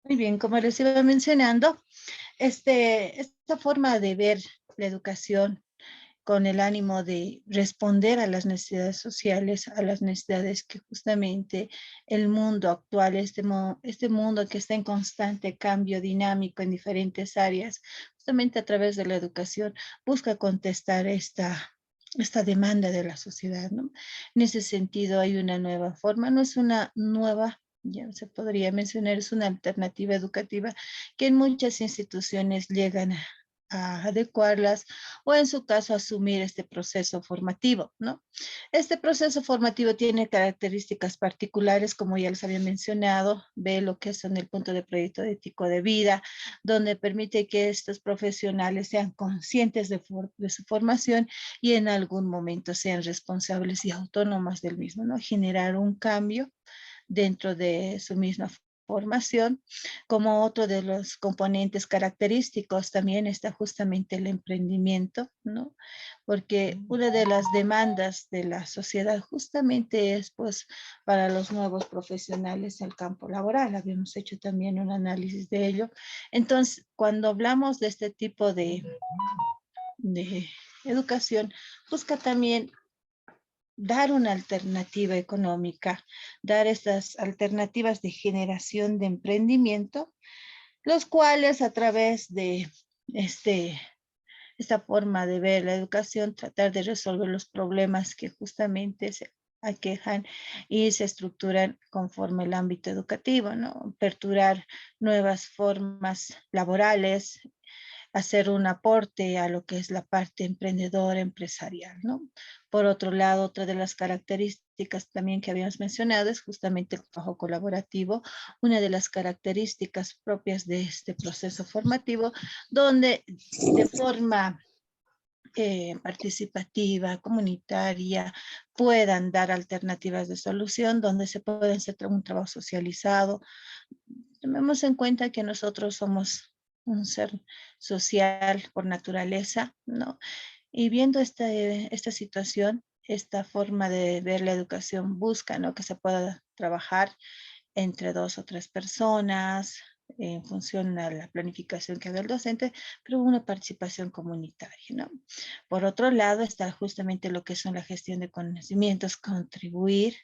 Muy bien, como les iba mencionando, esta forma de ver la educación con el ánimo de responder a las necesidades sociales, a las necesidades que justamente el mundo actual, este mundo que está en constante cambio dinámico en diferentes áreas, justamente a través de la educación, busca contestar esta demanda de la sociedad, ¿no? En ese sentido hay una nueva forma, no es una nueva, ya se podría mencionar, es una alternativa educativa que en muchas instituciones llegan a adecuarlas o en su caso asumir este proceso formativo, ¿no? Este proceso formativo tiene características particulares, como ya les había mencionado, ve lo que son el punto de proyecto ético de vida, donde permite que estos profesionales sean conscientes de su formación y en algún momento sean responsables y autónomas del mismo, ¿no? Generar un cambio dentro de su misma formación. Como otro de los componentes característicos también está justamente el emprendimiento, ¿no? Porque una de las demandas de la sociedad justamente es, pues, para los nuevos profesionales el campo laboral. Habíamos hecho también un análisis de ello. Entonces, cuando hablamos de este tipo de educación, busca también dar una alternativa económica, dar estas alternativas de generación de emprendimiento, los cuales a través de este, esta forma de ver la educación, tratar de resolver los problemas que justamente se aquejan y se estructuran conforme el ámbito educativo, ¿no? Aperturar nuevas formas laborales, hacer un aporte a lo que es la parte emprendedora, empresarial, ¿no? Por otro lado, otra de las características también que habíamos mencionado es justamente el trabajo colaborativo, una de las características propias de este proceso formativo, donde de forma participativa, comunitaria, puedan dar alternativas de solución, donde se puede hacer un trabajo socializado. Tomemos en cuenta que nosotros somos un ser social por naturaleza, ¿no? Y viendo esta situación, esta forma de ver la educación busca, ¿no? Que se pueda trabajar entre dos o tres personas en función a la planificación que haga el docente, pero una participación comunitaria, ¿no? Por otro lado, está justamente lo que son la gestión de conocimientos, contribuir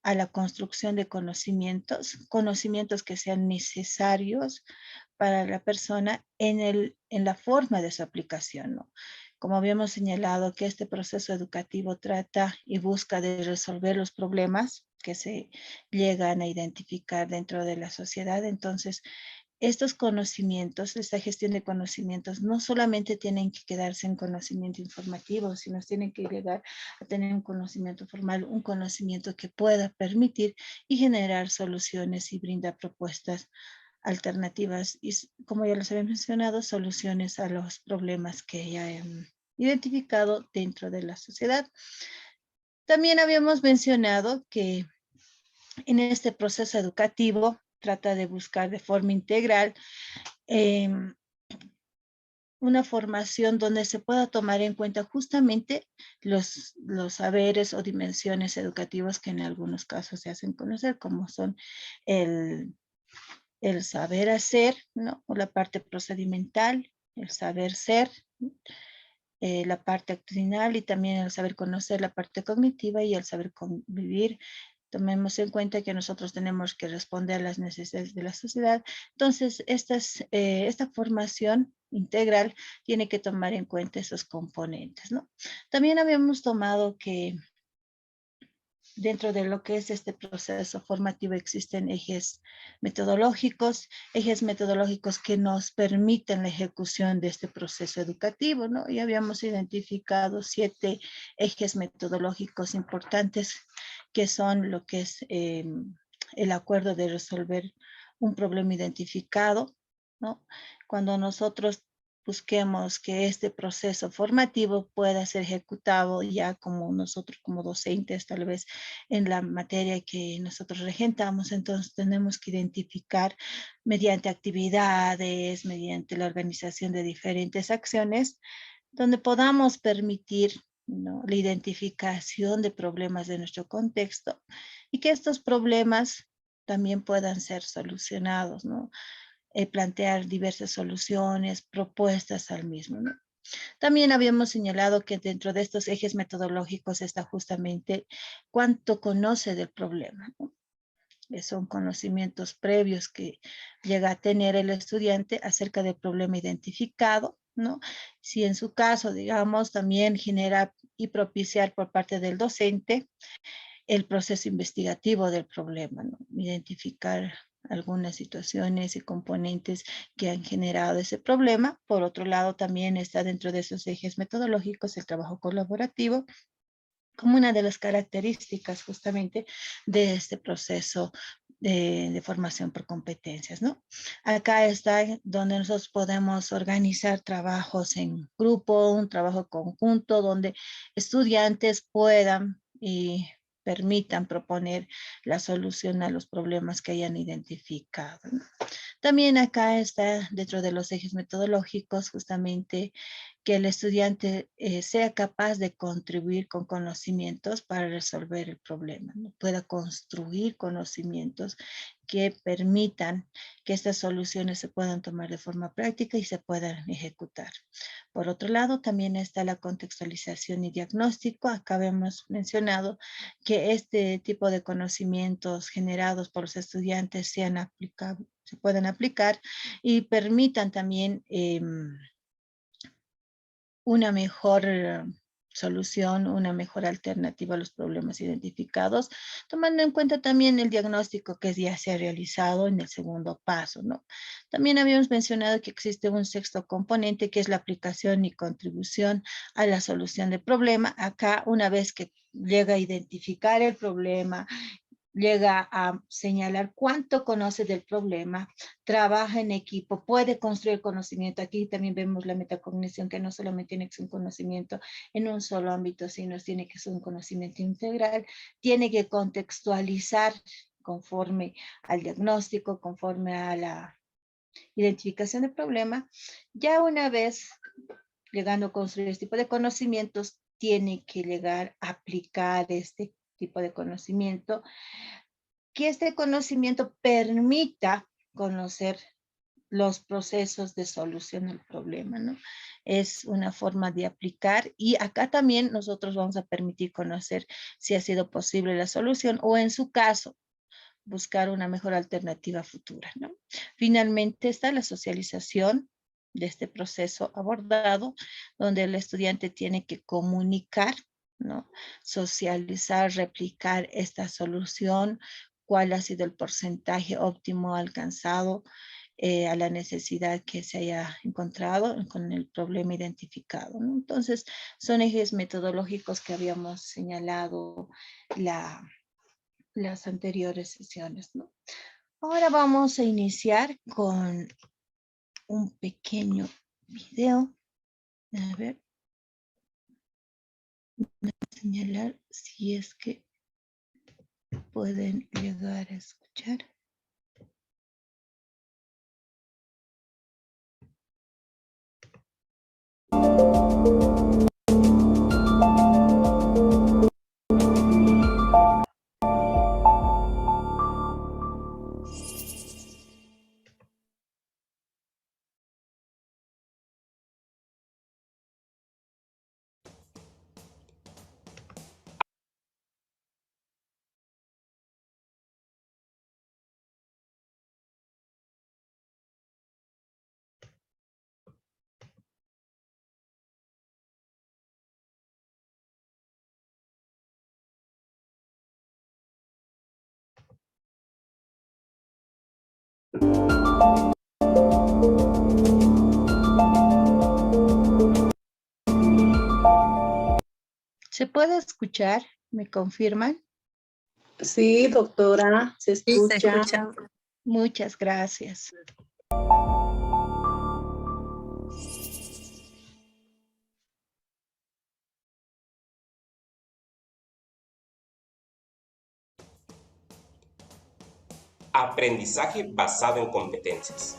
a la construcción de conocimientos que sean necesarios para la persona en la forma de su aplicación, ¿no? Como habíamos señalado, que este proceso educativo trata y busca de resolver los problemas que se llegan a identificar dentro de la sociedad. Entonces, estos conocimientos, esta gestión de conocimientos, no solamente tienen que quedarse en conocimiento informativo, sino tienen que llegar a tener un conocimiento formal, un conocimiento que pueda permitir y generar soluciones y brindar propuestas alternativas y, como ya les había mencionado, soluciones a los problemas que ya han identificado dentro de la sociedad. También habíamos mencionado que en este proceso educativo trata de buscar de forma integral eh, una formación donde se pueda tomar en cuenta justamente los saberes o dimensiones educativas que en algunos casos se hacen conocer, como son el, el saber hacer, ¿no? O la parte procedimental, el saber ser, la parte actitudinal y también el saber conocer, la parte cognitiva y el saber convivir. Tomemos en cuenta que nosotros tenemos que responder a las necesidades de la sociedad. Entonces, esta formación integral tiene que tomar en cuenta esos componentes, ¿no? También habíamos tomado que dentro de lo que es este proceso formativo existen ejes metodológicos que nos permiten la ejecución de este proceso educativo, ¿no? Y habíamos identificado 7 ejes metodológicos importantes que son lo que es el acuerdo de resolver un problema identificado, ¿no? Cuando nosotros busquemos que este proceso formativo pueda ser ejecutado ya como nosotros como docentes, tal vez en la materia que nosotros regentamos, entonces tenemos que identificar mediante actividades, mediante la organización de diferentes acciones, donde podamos permitir, ¿no?, la identificación de problemas de nuestro contexto y que estos problemas también puedan ser solucionados, ¿no? Plantear diversas soluciones, propuestas al mismo, ¿no? También habíamos señalado que dentro de estos ejes metodológicos está justamente cuánto conoce del problema, ¿no? Son conocimientos previos que llega a tener el estudiante acerca del problema identificado, ¿no? Si en su caso, digamos, también genera y propiciar por parte del docente el proceso investigativo del problema, ¿no? Identificar algunas situaciones y componentes que han generado ese problema. Por otro lado, también está dentro de esos ejes metodológicos el trabajo colaborativo como una de las características justamente de este proceso de formación por competencias, ¿no? Acá está donde nosotros podemos organizar trabajos en grupo, un trabajo conjunto, donde estudiantes puedan y permitan proponer la solución a los problemas que hayan identificado, ¿no? También acá está dentro de los ejes metodológicos justamente que el estudiante sea capaz de contribuir con conocimientos para resolver el problema, ¿no? Pueda construir conocimientos que permitan que estas soluciones se puedan tomar de forma práctica y se puedan ejecutar. Por otro lado, también está la contextualización y diagnóstico. Acá hemos mencionado que este tipo de conocimientos generados por los estudiantes sean aplicables, se pueden aplicar y permitan también una mejor solución, una mejor alternativa a los problemas identificados, tomando en cuenta también el diagnóstico que ya se ha realizado en el segundo paso, ¿no? También habíamos mencionado que existe un sexto componente que es la aplicación y contribución a la solución del problema. Acá, una vez que llega a identificar el problema, llega a señalar cuánto conoce del problema, trabaja en equipo, puede construir conocimiento. Aquí también vemos la metacognición, que no solamente tiene que ser un conocimiento en un solo ámbito, sino tiene que ser un conocimiento integral, tiene que contextualizar conforme al diagnóstico, conforme a la identificación del problema. Ya una vez llegando a construir este tipo de conocimientos, tiene que llegar a aplicar este tipo de conocimiento, que este conocimiento permita conocer los procesos de solución del problema, ¿no? Es una forma de aplicar y acá también nosotros vamos a permitir conocer si ha sido posible la solución o en su caso buscar una mejor alternativa futura, ¿no? Finalmente está la socialización de este proceso abordado, donde el estudiante tiene que comunicar, ¿no? Socializar, replicar esta solución, cuál ha sido el porcentaje óptimo alcanzado a la necesidad que se haya encontrado con el problema identificado, ¿no? Entonces, son ejes metodológicos que habíamos señalado las anteriores sesiones, ¿no? Ahora vamos a iniciar con un pequeño video. A ver, voy a señalar si es que pueden llegar a escuchar. ¿Se puede escuchar? ¿Me confirman? Sí, doctora, se Sí, se escucha. escucha. Muchas gracias. Aprendizaje basado en competencias.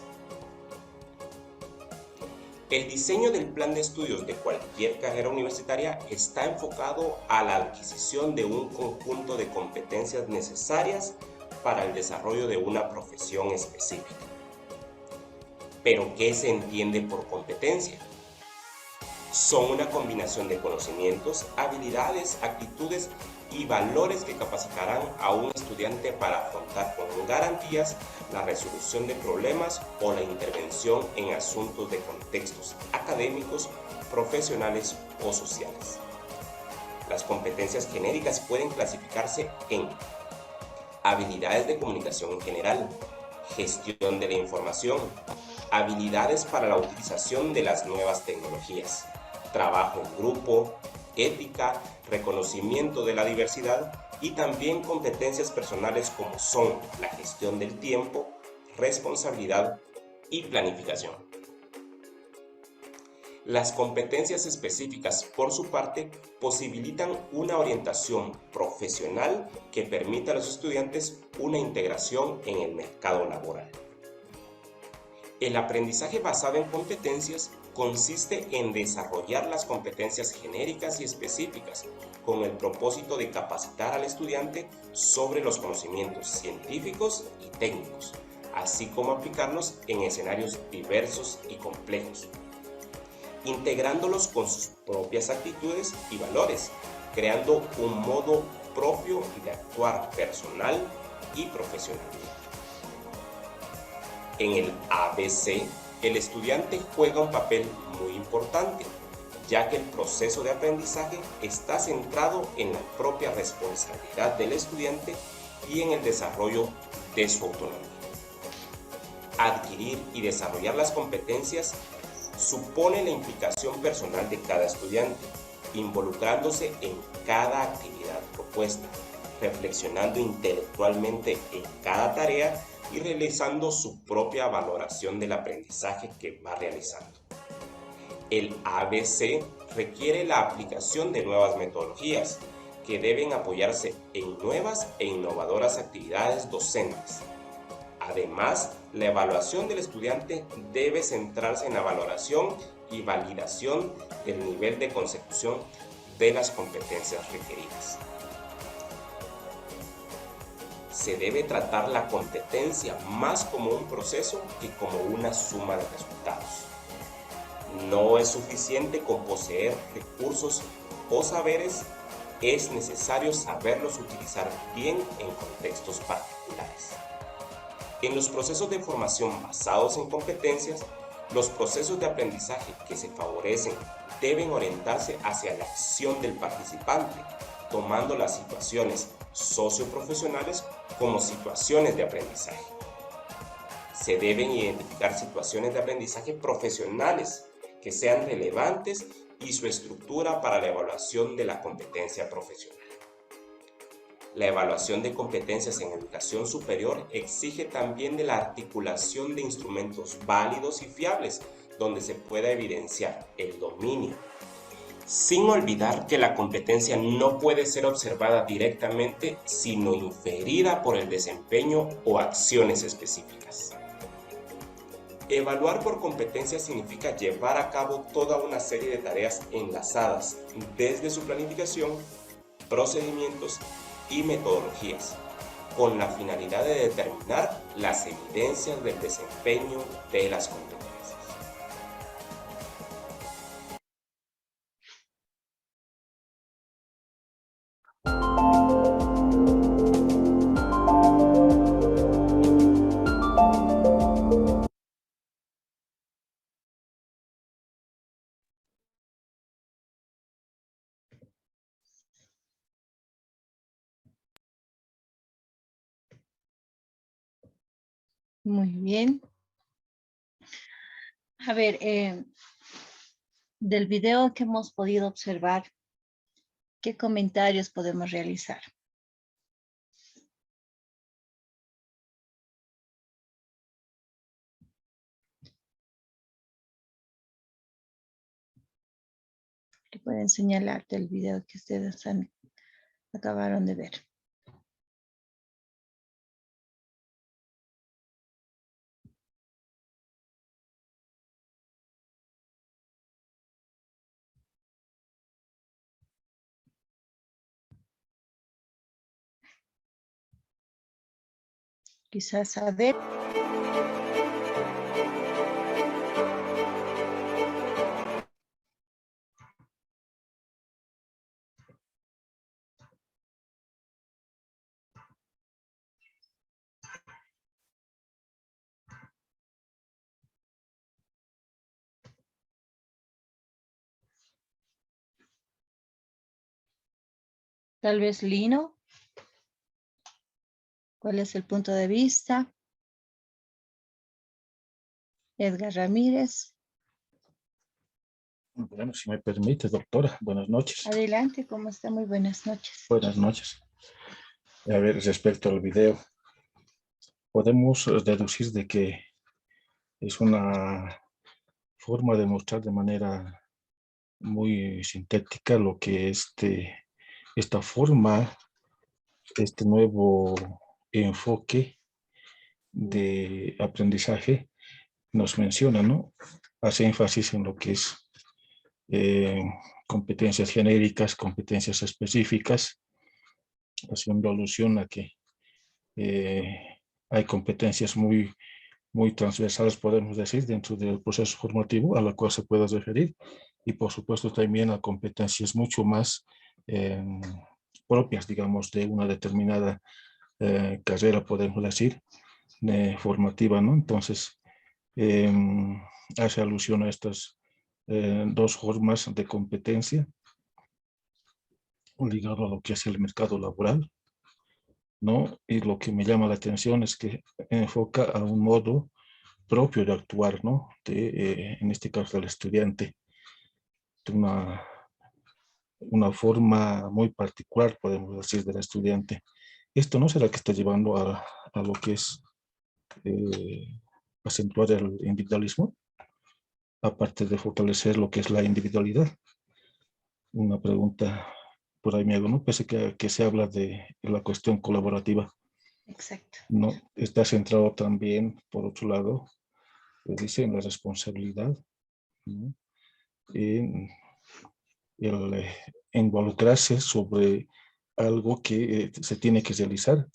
El diseño del plan de estudios de cualquier carrera universitaria está enfocado a la adquisición de un conjunto de competencias necesarias para el desarrollo de una profesión específica. ¿Pero qué se entiende por competencia? Son una combinación de conocimientos, habilidades, actitudes y valores que capacitarán a un estudiante para afrontar con garantías la resolución de problemas o la intervención en asuntos de contextos académicos, profesionales o sociales. Las competencias genéricas pueden clasificarse en habilidades de comunicación en general, gestión de la información, habilidades para la utilización de las nuevas tecnologías, trabajo en grupo, ética, reconocimiento de la diversidad y también competencias personales como son la gestión del tiempo, responsabilidad y planificación. Las competencias específicas, por su parte, posibilitan una orientación profesional que permita a los estudiantes una integración en el mercado laboral. El aprendizaje basado en competencias consiste en desarrollar las competencias genéricas y específicas con el propósito de capacitar al estudiante sobre los conocimientos científicos y técnicos, así como aplicarlos en escenarios diversos y complejos, integrándolos con sus propias actitudes y valores, creando un modo propio de actuar personal y profesional. En el ABC, el estudiante juega un papel muy importante, ya que el proceso de aprendizaje está centrado en la propia responsabilidad del estudiante y en el desarrollo de su autonomía. Adquirir y desarrollar las competencias supone la implicación personal de cada estudiante, involucrándose en cada actividad propuesta, reflexionando intelectualmente en cada tarea y realizando su propia valoración del aprendizaje que va realizando. El ABC requiere la aplicación de nuevas metodologías que deben apoyarse en nuevas e innovadoras actividades docentes. Además, la evaluación del estudiante debe centrarse en la valoración y validación del nivel de consecución de las competencias requeridas. Se debe tratar la competencia más como un proceso que como una suma de resultados. No es suficiente con poseer recursos o saberes, es necesario saberlos utilizar bien en contextos particulares. En los procesos de formación basados en competencias, los procesos de aprendizaje que se favorecen deben orientarse hacia la acción del participante, tomando las situaciones socioprofesionales como situaciones de aprendizaje. Se deben identificar situaciones de aprendizaje profesionales que sean relevantes y su estructura para la evaluación de la competencia profesional. La evaluación de competencias en educación superior exige también de la articulación de instrumentos válidos y fiables donde se pueda evidenciar el dominio, sin olvidar que la competencia no puede ser observada directamente, sino inferida por el desempeño o acciones específicas. Evaluar por competencia significa llevar a cabo toda una serie de tareas enlazadas desde su planificación, procedimientos y metodologías, con la finalidad de determinar las evidencias del desempeño de las competencias. Muy bien. A ver, del video que hemos podido observar, ¿qué comentarios podemos realizar? ¿Qué pueden señalar del video que ustedes acabaron de ver? Quizás Adel. Tal vez Lino. ¿Cuál es el punto de vista? Edgar Ramírez. Bueno, si me permite, doctora, buenas noches. Adelante, ¿cómo está? Muy buenas noches. Buenas noches. A ver, respecto al video, podemos deducir de que es una forma de mostrar de manera muy sintética lo que esta forma, este nuevo enfoque de aprendizaje nos menciona, ¿no? Hace énfasis en lo que es competencias genéricas, competencias específicas, haciendo alusión a que hay competencias muy transversales, podemos decir, dentro del proceso formativo a la cual se puede referir, y por supuesto también a competencias mucho más propias, digamos, de una determinada carrera, podemos decir, formativa, ¿no? Entonces, hace alusión a estas dos formas de competencia ligado a lo que es el mercado laboral, ¿no? Y lo que me llama la atención es que enfoca a un modo propio de actuar, ¿no? En este caso del estudiante, de una forma muy particular, podemos decir, del estudiante. Esto no será que está llevando a lo que es acentuar el individualismo, aparte de fortalecer lo que es la individualidad. Una pregunta por ahí me hago, ¿no? Pese que se habla de la cuestión colaborativa, Exacto. ¿no? Está centrado también, por otro lado, dice, en la responsabilidad, ¿no? En el involucrarse sobre algo que se tiene que realizar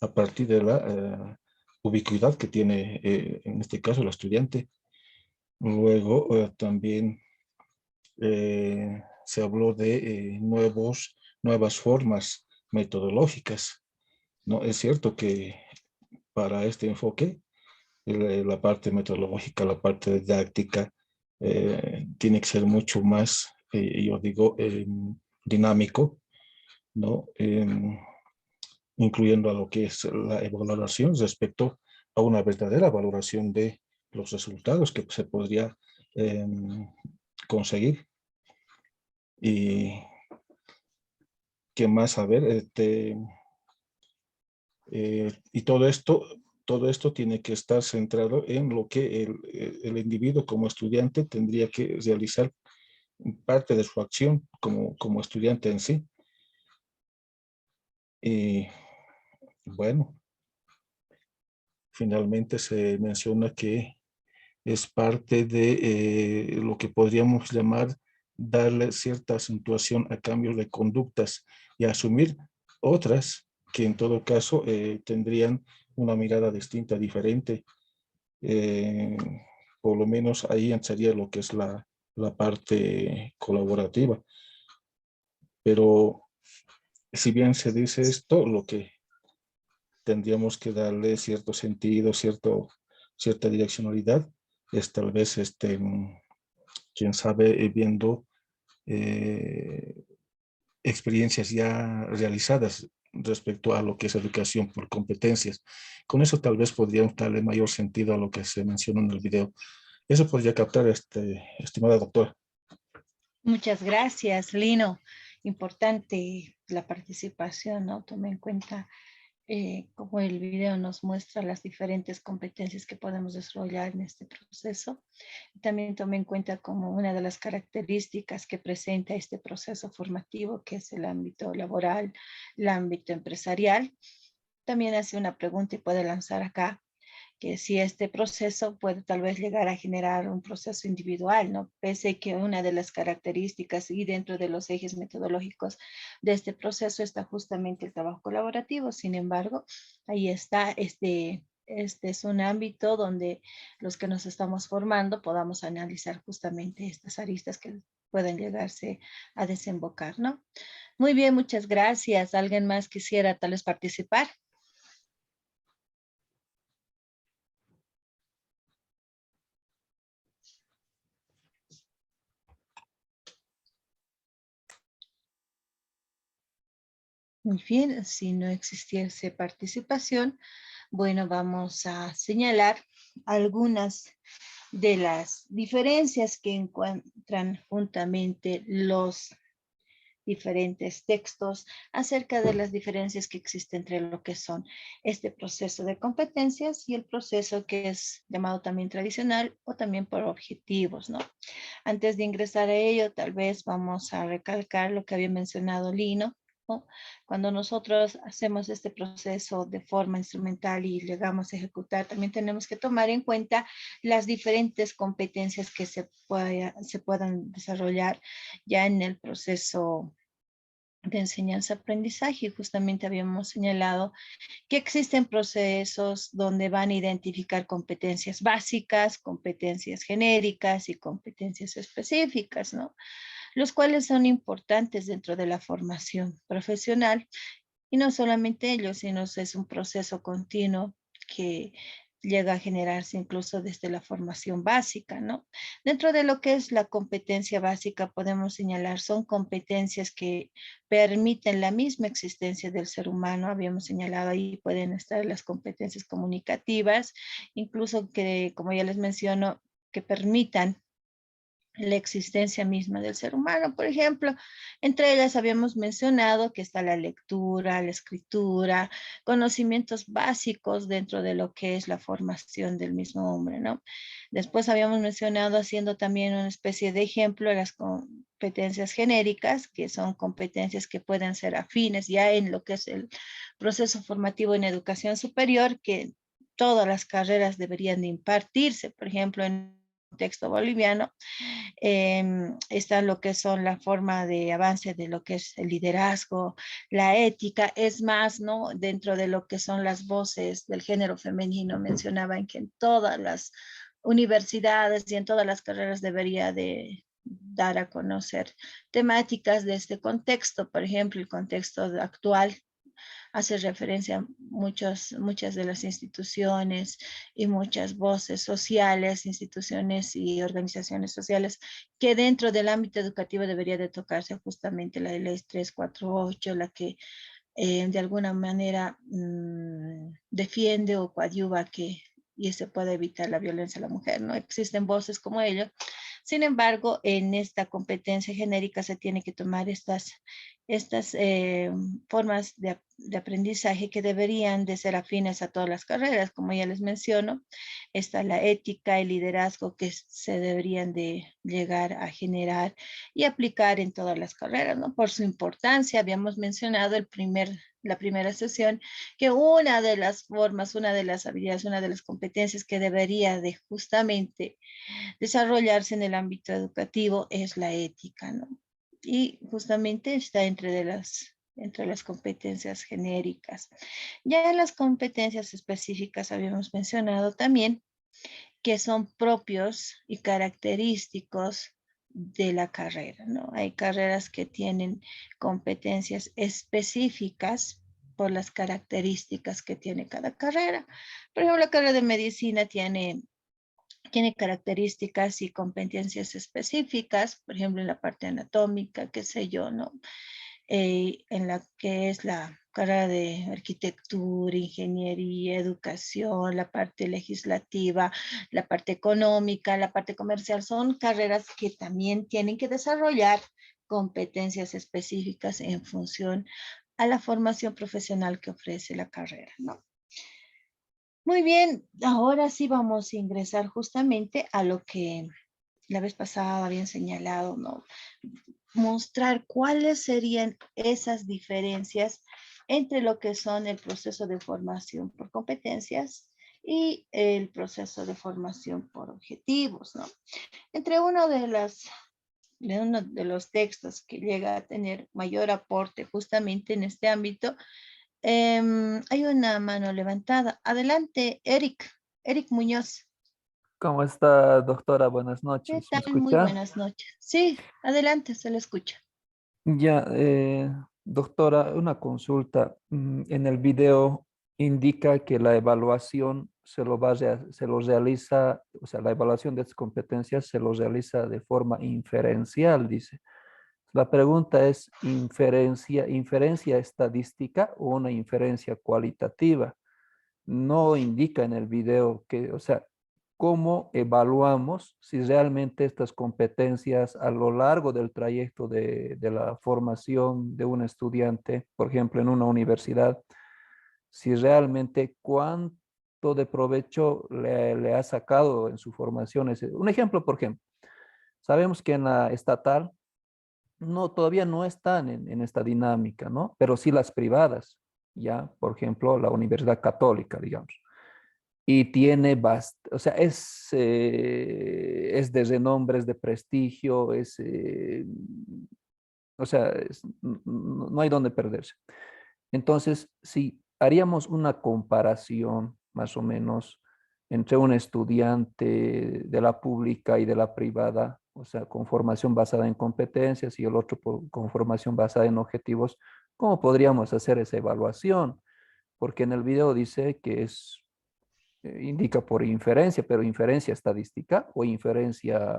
a partir de la ubicuidad que tiene, en este caso, el estudiante. Luego también se habló de nuevas formas metodológicas, ¿no? Es cierto que para este enfoque, la parte metodológica, la parte didáctica, tiene que ser mucho más, yo digo, dinámico, ¿no? Incluyendo a lo que es la evaluación respecto a una verdadera valoración de los resultados que se podría conseguir. Y qué más saber, y todo esto tiene que estar centrado en lo que el individuo como estudiante tendría que realizar parte de su acción como estudiante en sí. Y bueno, finalmente se menciona que es parte de lo que podríamos llamar darle cierta acentuación a cambios de conductas y asumir otras que en todo caso tendrían una mirada distinta, diferente. Eh, por lo menos ahí entraría lo que es la parte colaborativa. Pero si bien se dice esto, lo que tendríamos que darle cierto sentido, cierta direccionalidad, es tal vez, quién sabe, viendo experiencias ya realizadas respecto a lo que es educación por competencias. Con eso tal vez podríamos darle mayor sentido a lo que se menciona en el video. Eso podría captar, estimada doctora. Muchas gracias, Lino. Importante la participación, ¿no? Tome en cuenta como el video nos muestra las diferentes competencias que podemos desarrollar en este proceso. También tome en cuenta como una de las características que presenta este proceso formativo, que es el ámbito laboral, el ámbito empresarial. También hace una pregunta y puede lanzar acá que si este proceso puede tal vez llegar a generar un proceso individual, ¿no? Pese que una de las características y dentro de los ejes metodológicos de este proceso está justamente el trabajo colaborativo. Sin embargo, ahí está este es un ámbito donde los que nos estamos formando podamos analizar justamente estas aristas que pueden llegarse a desembocar, ¿no? Muy bien, muchas gracias. ¿Alguien más quisiera tal vez participar? Muy bien, si no existiese participación, bueno, vamos a señalar algunas de las diferencias que encuentran juntamente los diferentes textos acerca de las diferencias que existen entre lo que son este proceso de competencias y el proceso que es llamado también tradicional o también por objetivos, ¿no? Antes de ingresar a ello, tal vez vamos a recalcar lo que había mencionado Lino, ¿no? Cuando nosotros hacemos este proceso de forma instrumental y llegamos a ejecutar, también tenemos que tomar en cuenta las diferentes competencias que se puedan desarrollar ya en el proceso de enseñanza-aprendizaje. Justamente habíamos señalado que existen procesos donde van a identificar competencias básicas, competencias genéricas y competencias específicas, ¿no? Los cuales son importantes dentro de la formación profesional. Y no solamente ello, sino es un proceso continuo que llega a generarse incluso desde la formación básica, ¿no? Dentro de lo que es la competencia básica, podemos señalar, son competencias que permiten la misma existencia del ser humano. Habíamos señalado ahí, pueden estar las competencias comunicativas, incluso que, como ya les menciono, que permitan la existencia misma del ser humano. Por ejemplo, entre ellas habíamos mencionado que está la lectura, la escritura, conocimientos básicos dentro de lo que es la formación del mismo hombre, ¿no? Después habíamos mencionado, haciendo también una especie de ejemplo, las competencias genéricas, que son competencias que pueden ser afines ya en lo que es el proceso formativo en educación superior, que todas las carreras deberían de impartirse. Por ejemplo, en el contexto boliviano, está lo que son la forma de avance de lo que es el liderazgo, la ética, es más, ¿no? Dentro de lo que son las voces del género femenino, mencionaban que en todas las universidades y en todas las carreras debería de dar a conocer temáticas de este contexto, por ejemplo, el contexto actual hace referencia a muchas de las instituciones y muchas voces sociales, instituciones y organizaciones sociales que dentro del ámbito educativo debería de tocarse justamente la ley 348, la que de alguna manera defiende o coadyuva que y se puede evitar la violencia a la mujer, ¿no? Existen voces como ello. Sin embargo, en esta competencia genérica se tiene que tomar estas formas de aprendizaje que deberían de ser afines a todas las carreras. Como ya les menciono, está la ética, el liderazgo que se deberían de llegar a generar y aplicar en todas las carreras, ¿no? Por su importancia, habíamos mencionado la primera sesión, que una de las formas, una de las habilidades, una de las competencias que debería de justamente desarrollarse en el ámbito educativo es la ética, ¿no? Y justamente está entre las competencias genéricas. Ya en las competencias específicas habíamos mencionado también que son propios y característicos de la carrera, ¿no? Hay carreras que tienen competencias específicas por las características que tiene cada carrera. Por ejemplo, la carrera de medicina tiene características y competencias específicas, por ejemplo, en la parte anatómica, qué sé yo, ¿no? En la que es la carrera de arquitectura, ingeniería, educación, la parte legislativa, la parte económica, la parte comercial, son carreras que también tienen que desarrollar competencias específicas en función a la formación profesional que ofrece la carrera, ¿no? Muy bien, ahora sí vamos a ingresar justamente a lo que la vez pasada habían señalado, ¿no? Mostrar cuáles serían esas diferencias entre lo que son el proceso de formación por competencias y el proceso de formación por objetivos, ¿no? Entre uno de los textos que llega a tener mayor aporte justamente en este ámbito Hay una mano levantada. Adelante, Eric. Eric Muñoz. ¿Cómo está, doctora? Buenas ¿Qué noches. ¿Me tal? Muy escucha? buenas noches. Sí, adelante, se le escucha. Ya, doctora, una consulta. En el video indica que la evaluación se lo realiza, o sea, la evaluación de estas competencias se lo realiza de forma inferencial, dice. La pregunta es, ¿inferencia estadística o una inferencia cualitativa? No indica en el video que, o sea, cómo evaluamos si realmente estas competencias a lo largo del trayecto de la formación de un estudiante, por ejemplo, en una universidad, si realmente cuánto de provecho le ha sacado en su formación. Un ejemplo, por ejemplo, sabemos que en la estatal no, todavía no están en esta dinámica, ¿no? Pero sí las privadas, ya, por ejemplo, la Universidad Católica, digamos. Y tiene, o sea, es de renombre, es de prestigio, o sea, no hay donde perderse. Entonces, si haríamos una comparación más o menos entre un estudiante de la pública y de la privada, o sea, con formación basada en competencias y el otro con formación basada en objetivos, ¿cómo podríamos hacer esa evaluación? Porque en el video dice que indica por inferencia, pero inferencia estadística o inferencia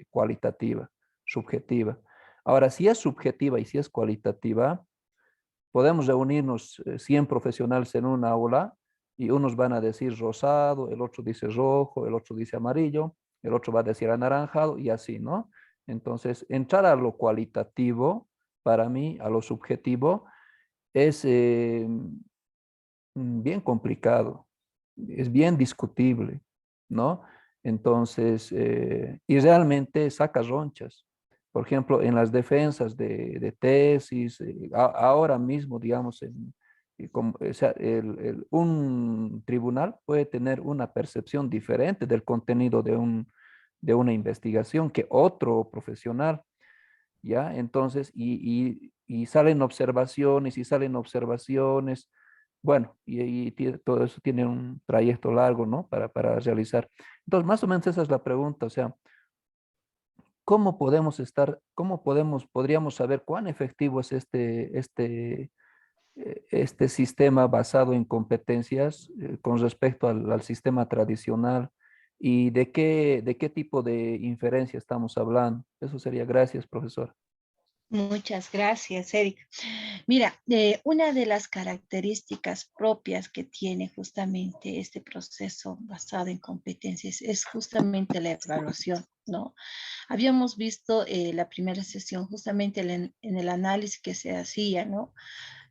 cualitativa, subjetiva. Ahora, si es subjetiva y si es cualitativa, podemos reunirnos 100 profesionales en una aula y unos van a decir rosado, el otro dice rojo, el otro dice amarillo, el otro va a decir anaranjado y así, ¿no? Entonces, entrar a lo cualitativo, para mí, a lo subjetivo, es bien complicado, es bien discutible, ¿no? Entonces, y realmente saca ronchas. Por ejemplo, en las defensas de tesis, ahora mismo, digamos, o sea, un tribunal puede tener una percepción diferente del contenido de una investigación que otro profesional, ¿ya? Entonces, y salen observaciones y salen observaciones, bueno, todo eso tiene un trayecto largo, ¿no? Para realizar. Entonces, más o menos esa es la pregunta, o sea, ¿cómo podríamos saber cuán efectivo es este sistema basado en competencias con respecto al sistema tradicional y de qué tipo de inferencia estamos hablando? Eso sería, gracias, profesor. Muchas gracias, Eric. Mira, una de las características propias que tiene justamente este proceso basado en competencias es justamente la evaluación, ¿no? Habíamos visto la primera sesión justamente en el análisis que se hacía, ¿no?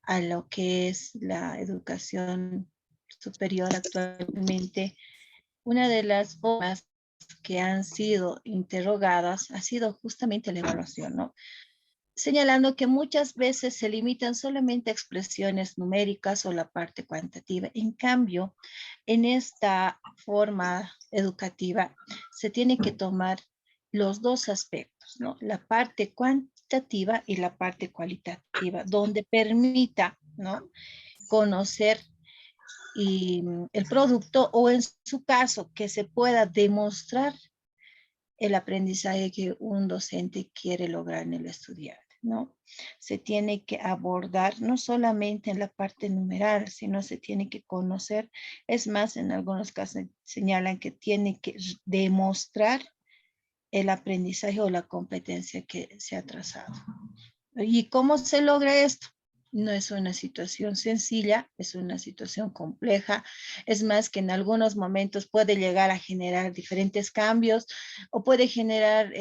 A lo que es la educación superior actualmente. Una de las formas que han sido interrogadas ha sido justamente la evaluación, ¿no? Señalando que muchas veces se limitan solamente a expresiones numéricas o la parte cuantitativa. En cambio, en esta forma educativa se tiene que tomar los dos aspectos, ¿no? La parte cuantitativa y la parte cualitativa, donde permita, ¿no? Conocer el producto o en su caso que se pueda demostrar el aprendizaje que un docente quiere lograr en el estudiante, ¿no? Se tiene que abordar no solamente en la parte numeral, sino se tiene que conocer. Es más, en algunos casos señalan que tiene que demostrar el aprendizaje o la competencia que se ha trazado. ¿Y cómo se logra esto? No es una situación sencilla, es una situación compleja. Es más que en algunos momentos puede llegar a generar diferentes cambios o puede generar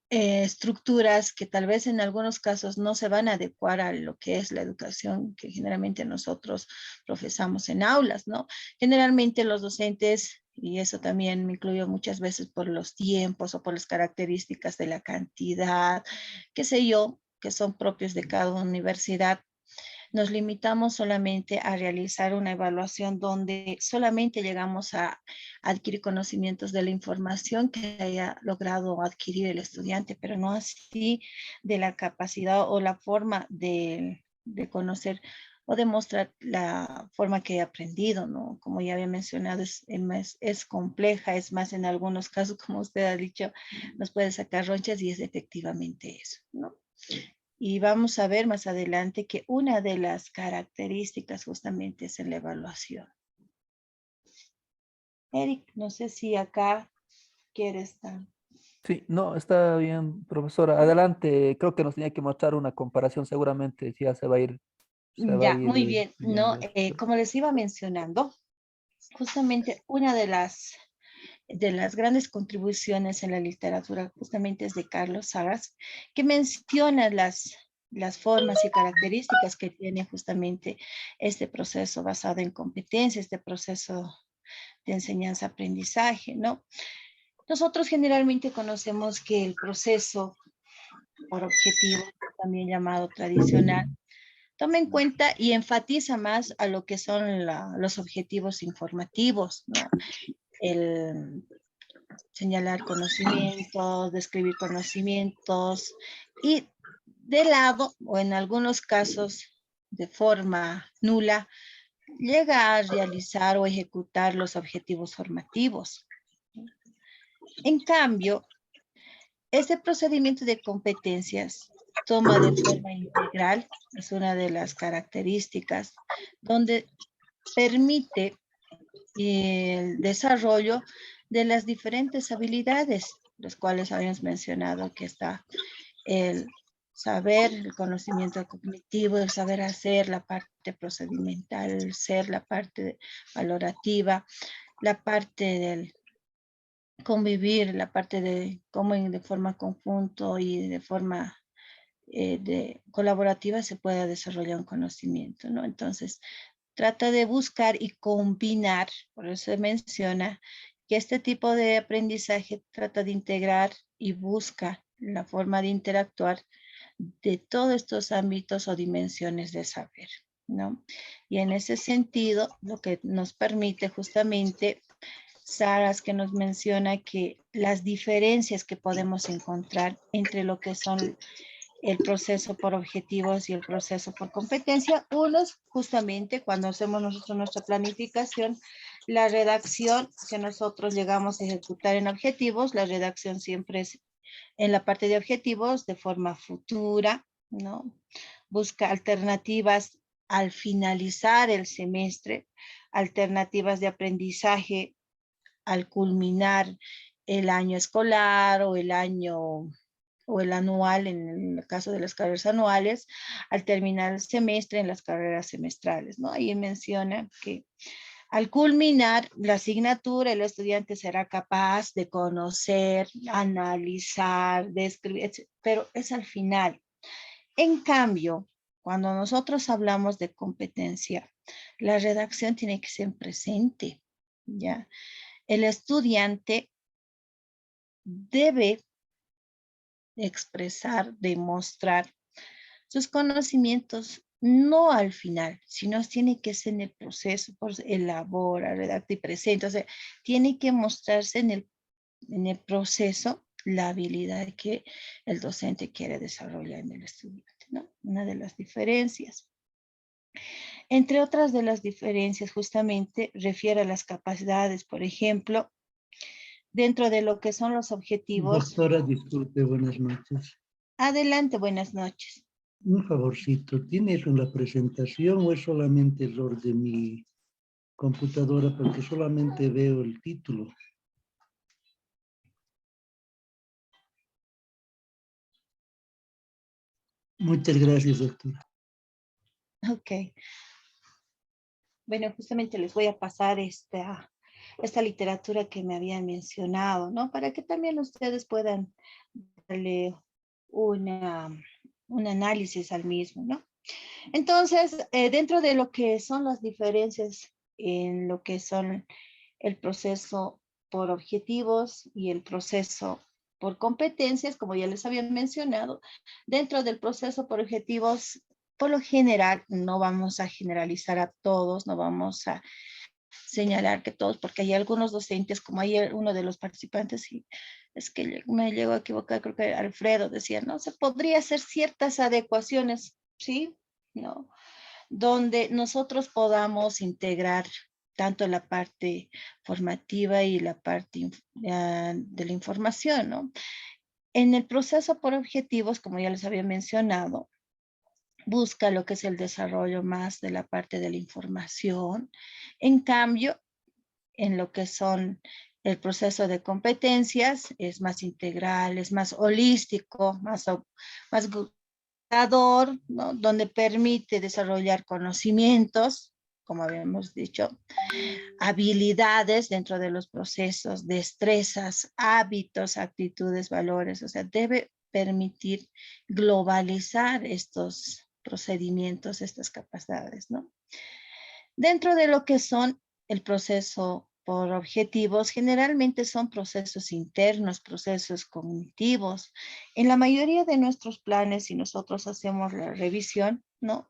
estructuras que tal vez en algunos casos no se van a adecuar a lo que es la educación que generalmente nosotros profesamos en aulas, ¿no? Generalmente los docentes, y eso también me incluyo muchas veces por los tiempos o por las características de la cantidad, qué sé yo, que son propios de cada universidad, nos limitamos solamente a realizar una evaluación donde solamente llegamos a adquirir conocimientos de la información que haya logrado adquirir el estudiante, pero no así de la capacidad o la forma de de conocer o de mostrar la forma que he aprendido, ¿no? Como ya había mencionado, es compleja, es más, en algunos casos, como usted ha dicho, nos puede sacar ronchas y es efectivamente eso, ¿no? Y vamos a ver más adelante que una de las características justamente es en la evaluación. Eric, no sé si acá quieres estar. Sí, no, está bien, profesora. Adelante, creo que nos tenía que mostrar una comparación, seguramente ya se va a Ya, muy ir bien, viendo ¿no? esto. Como les iba mencionando, justamente una de las grandes contribuciones en la literatura justamente es de Carlos Sagas, que menciona las formas y características que tiene justamente este proceso basado en competencia, este proceso de enseñanza-aprendizaje, ¿no? Nosotros generalmente conocemos que el proceso por objetivo, también llamado tradicional, toma en cuenta y enfatiza más a lo que son los objetivos informativos, ¿no? El señalar conocimientos, describir conocimientos y de lado, o en algunos casos de forma nula, llega a realizar o ejecutar los objetivos formativos. En cambio, este procedimiento de competencias toma de forma integral, es una de las características, donde permite el desarrollo de las diferentes habilidades, las cuales habíamos mencionado, que está el saber, el conocimiento cognitivo, el saber hacer, la parte procedimental, el ser, la parte valorativa, la parte del convivir, la parte de cómo de forma conjunto y de forma colaborativa se pueda desarrollar un conocimiento, ¿no? Entonces, trata de buscar y combinar, por eso se menciona que este tipo de aprendizaje trata de integrar y busca la forma de interactuar de todos estos ámbitos o dimensiones de saber, ¿no? Y en ese sentido, lo que nos permite justamente Saras, que nos menciona que las diferencias que podemos encontrar entre lo que son el proceso por objetivos y el proceso por competencia. Uno es justamente cuando hacemos nosotros nuestra planificación, la redacción que nosotros llegamos a ejecutar en objetivos, la redacción siempre es en la parte de objetivos de forma futura, ¿no? Busca alternativas al finalizar el semestre, alternativas de aprendizaje al culminar el año escolar o el año o el anual, en el caso de las carreras anuales, al terminar el semestre en las carreras semestrales, ¿no? Ahí menciona que al culminar la asignatura, el estudiante será capaz de conocer, analizar, describir, etc. Pero es al final. En cambio, cuando nosotros hablamos de competencia, la redacción tiene que ser presente, ¿ya? El estudiante debe expresar, demostrar sus conocimientos, no al final, sino tiene que ser en el proceso, por elabora, redacta y presenta, o sea, tiene que mostrarse en el proceso la habilidad que el docente quiere desarrollar en el estudiante, ¿no? Una de las diferencias. Entre otras de las diferencias, justamente refiere a las capacidades, por ejemplo, dentro de lo que son los objetivos. Doctora, disculpe, buenas noches. Adelante, buenas noches. Un favorcito, ¿tiene eso en la presentación o es solamente error de mi computadora? Porque solamente veo el título. Muchas gracias, doctora. Ok. Bueno, justamente les voy a pasar esta literatura que me habían mencionado, ¿no? Para que también ustedes puedan darle un análisis al mismo, ¿no? Entonces, dentro de lo que son las diferencias en lo que son el proceso por objetivos y el proceso por competencias, como ya les había mencionado, dentro del proceso por objetivos, por lo general, no vamos a generalizar a todos, no vamos a señalar que todos, porque hay algunos docentes, como ayer uno de los participantes, y es que me llego a equivocar, creo que Alfredo decía, no, se podría hacer ciertas adecuaciones, ¿sí? ¿no? Donde nosotros podamos integrar tanto la parte formativa y la parte de la información, ¿no? En el proceso por objetivos, como ya les había mencionado, busca lo que es el desarrollo más de la parte de la información. En cambio, en lo que son el proceso de competencias, es más integral, es más holístico, más guiador, ¿no? Donde permite desarrollar conocimientos, como habíamos dicho, habilidades dentro de los procesos, destrezas, hábitos, actitudes, valores. O sea, debe permitir globalizar estos procedimientos, estas capacidades, ¿no? Dentro de lo que son el proceso por objetivos, generalmente son procesos internos, procesos cognitivos. En la mayoría de nuestros planes, si nosotros hacemos la revisión, ¿no?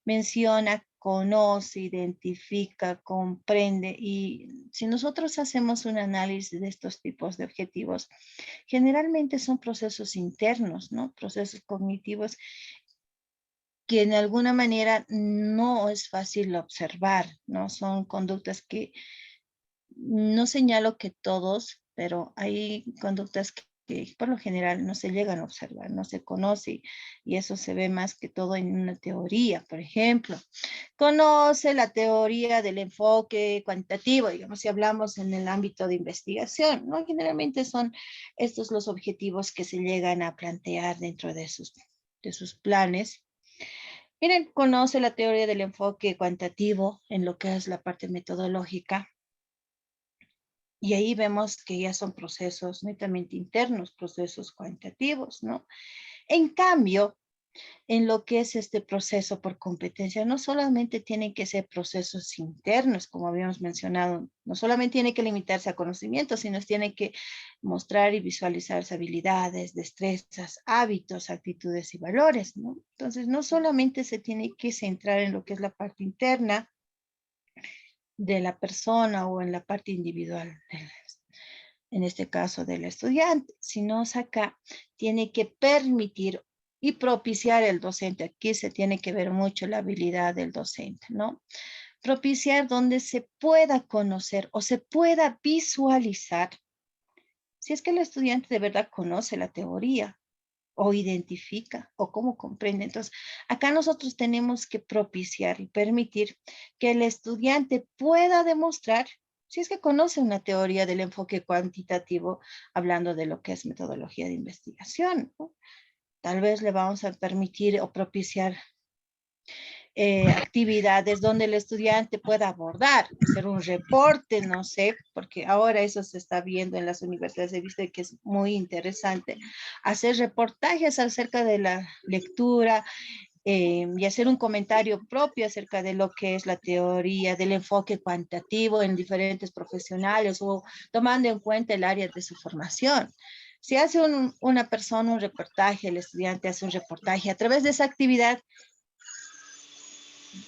Menciona, conoce, identifica, comprende, y si nosotros hacemos un análisis de estos tipos de objetivos, generalmente son procesos internos, ¿no? Procesos cognitivos que en alguna manera no es fácil observar, ¿no? Son conductas que no señalo que todos, pero hay conductas que por lo general no se llegan a observar, no se conoce, y eso se ve más que todo en una teoría. Por ejemplo, conoce la teoría del enfoque cuantitativo, digamos, si hablamos en el ámbito de investigación, ¿no? Generalmente son estos los objetivos que se llegan a plantear dentro de sus planes. Miren, conoce la teoría del enfoque cuantitativo en lo que es la parte metodológica. Y ahí vemos que ya son procesos netamente internos, procesos cuantitativos, ¿no? En cambio, en lo que es este proceso por competencia, no solamente tienen que ser procesos internos, como habíamos mencionado, no solamente tiene que limitarse a conocimientos, sino tiene que mostrar y visualizar habilidades, destrezas, hábitos, actitudes y valores, ¿no? Entonces, no solamente se tiene que centrar en lo que es la parte interna de la persona o en la parte individual, en este caso del estudiante, sino acá tiene que permitir y propiciar el docente. Aquí se tiene que ver mucho la habilidad del docente, ¿no? Propiciar donde se pueda conocer o se pueda visualizar si es que el estudiante de verdad conoce la teoría o identifica o cómo comprende. Entonces, acá nosotros tenemos que propiciar y permitir que el estudiante pueda demostrar si es que conoce una teoría del enfoque cuantitativo, hablando de lo que es metodología de investigación, ¿no? Tal vez le vamos a permitir o propiciar actividades donde el estudiante pueda abordar, hacer un reporte, no sé, porque ahora eso se está viendo en las universidades, he visto que es muy interesante, hacer reportajes acerca de la lectura, y hacer un comentario propio acerca de lo que es la teoría del enfoque cuantitativo en diferentes profesionales o tomando en cuenta el área de su formación. Si hace una persona un reportaje, el estudiante hace un reportaje, a través de esa actividad,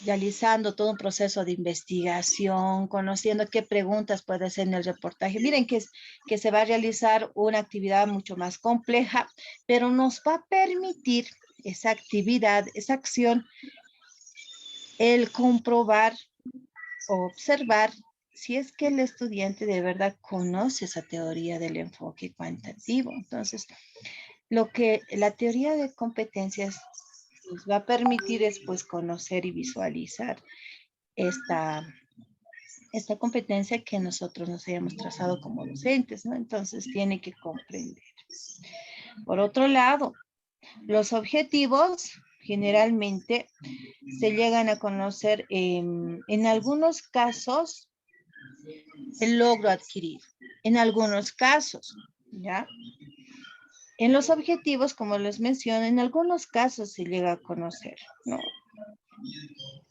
realizando todo un proceso de investigación, conociendo qué preguntas puede hacer en el reportaje. Miren que se va a realizar una actividad mucho más compleja, pero nos va a permitir esa actividad, esa acción, el comprobar o observar si es que el estudiante de verdad conoce esa teoría del enfoque cuantitativo. Entonces, lo que la teoría de competencias nos va a permitir es pues conocer y visualizar esta competencia que nosotros nos hayamos trazado como docentes, ¿no? Entonces tiene que comprender. Por otro lado, los objetivos generalmente se llegan a conocer en algunos casos el logro adquirido, en algunos casos, ¿ya? En los objetivos, como les menciono, en algunos casos se llega a conocer, ¿no?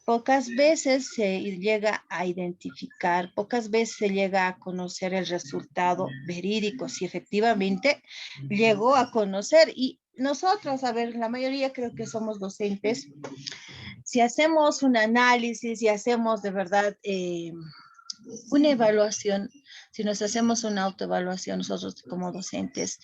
Pocas veces se llega a identificar, pocas veces se llega a conocer el resultado verídico, si efectivamente llegó a conocer. Y nosotros, a ver, la mayoría creo que somos docentes, si hacemos un análisis y hacemos de verdad una evaluación, si nos hacemos una autoevaluación nosotros como docentes,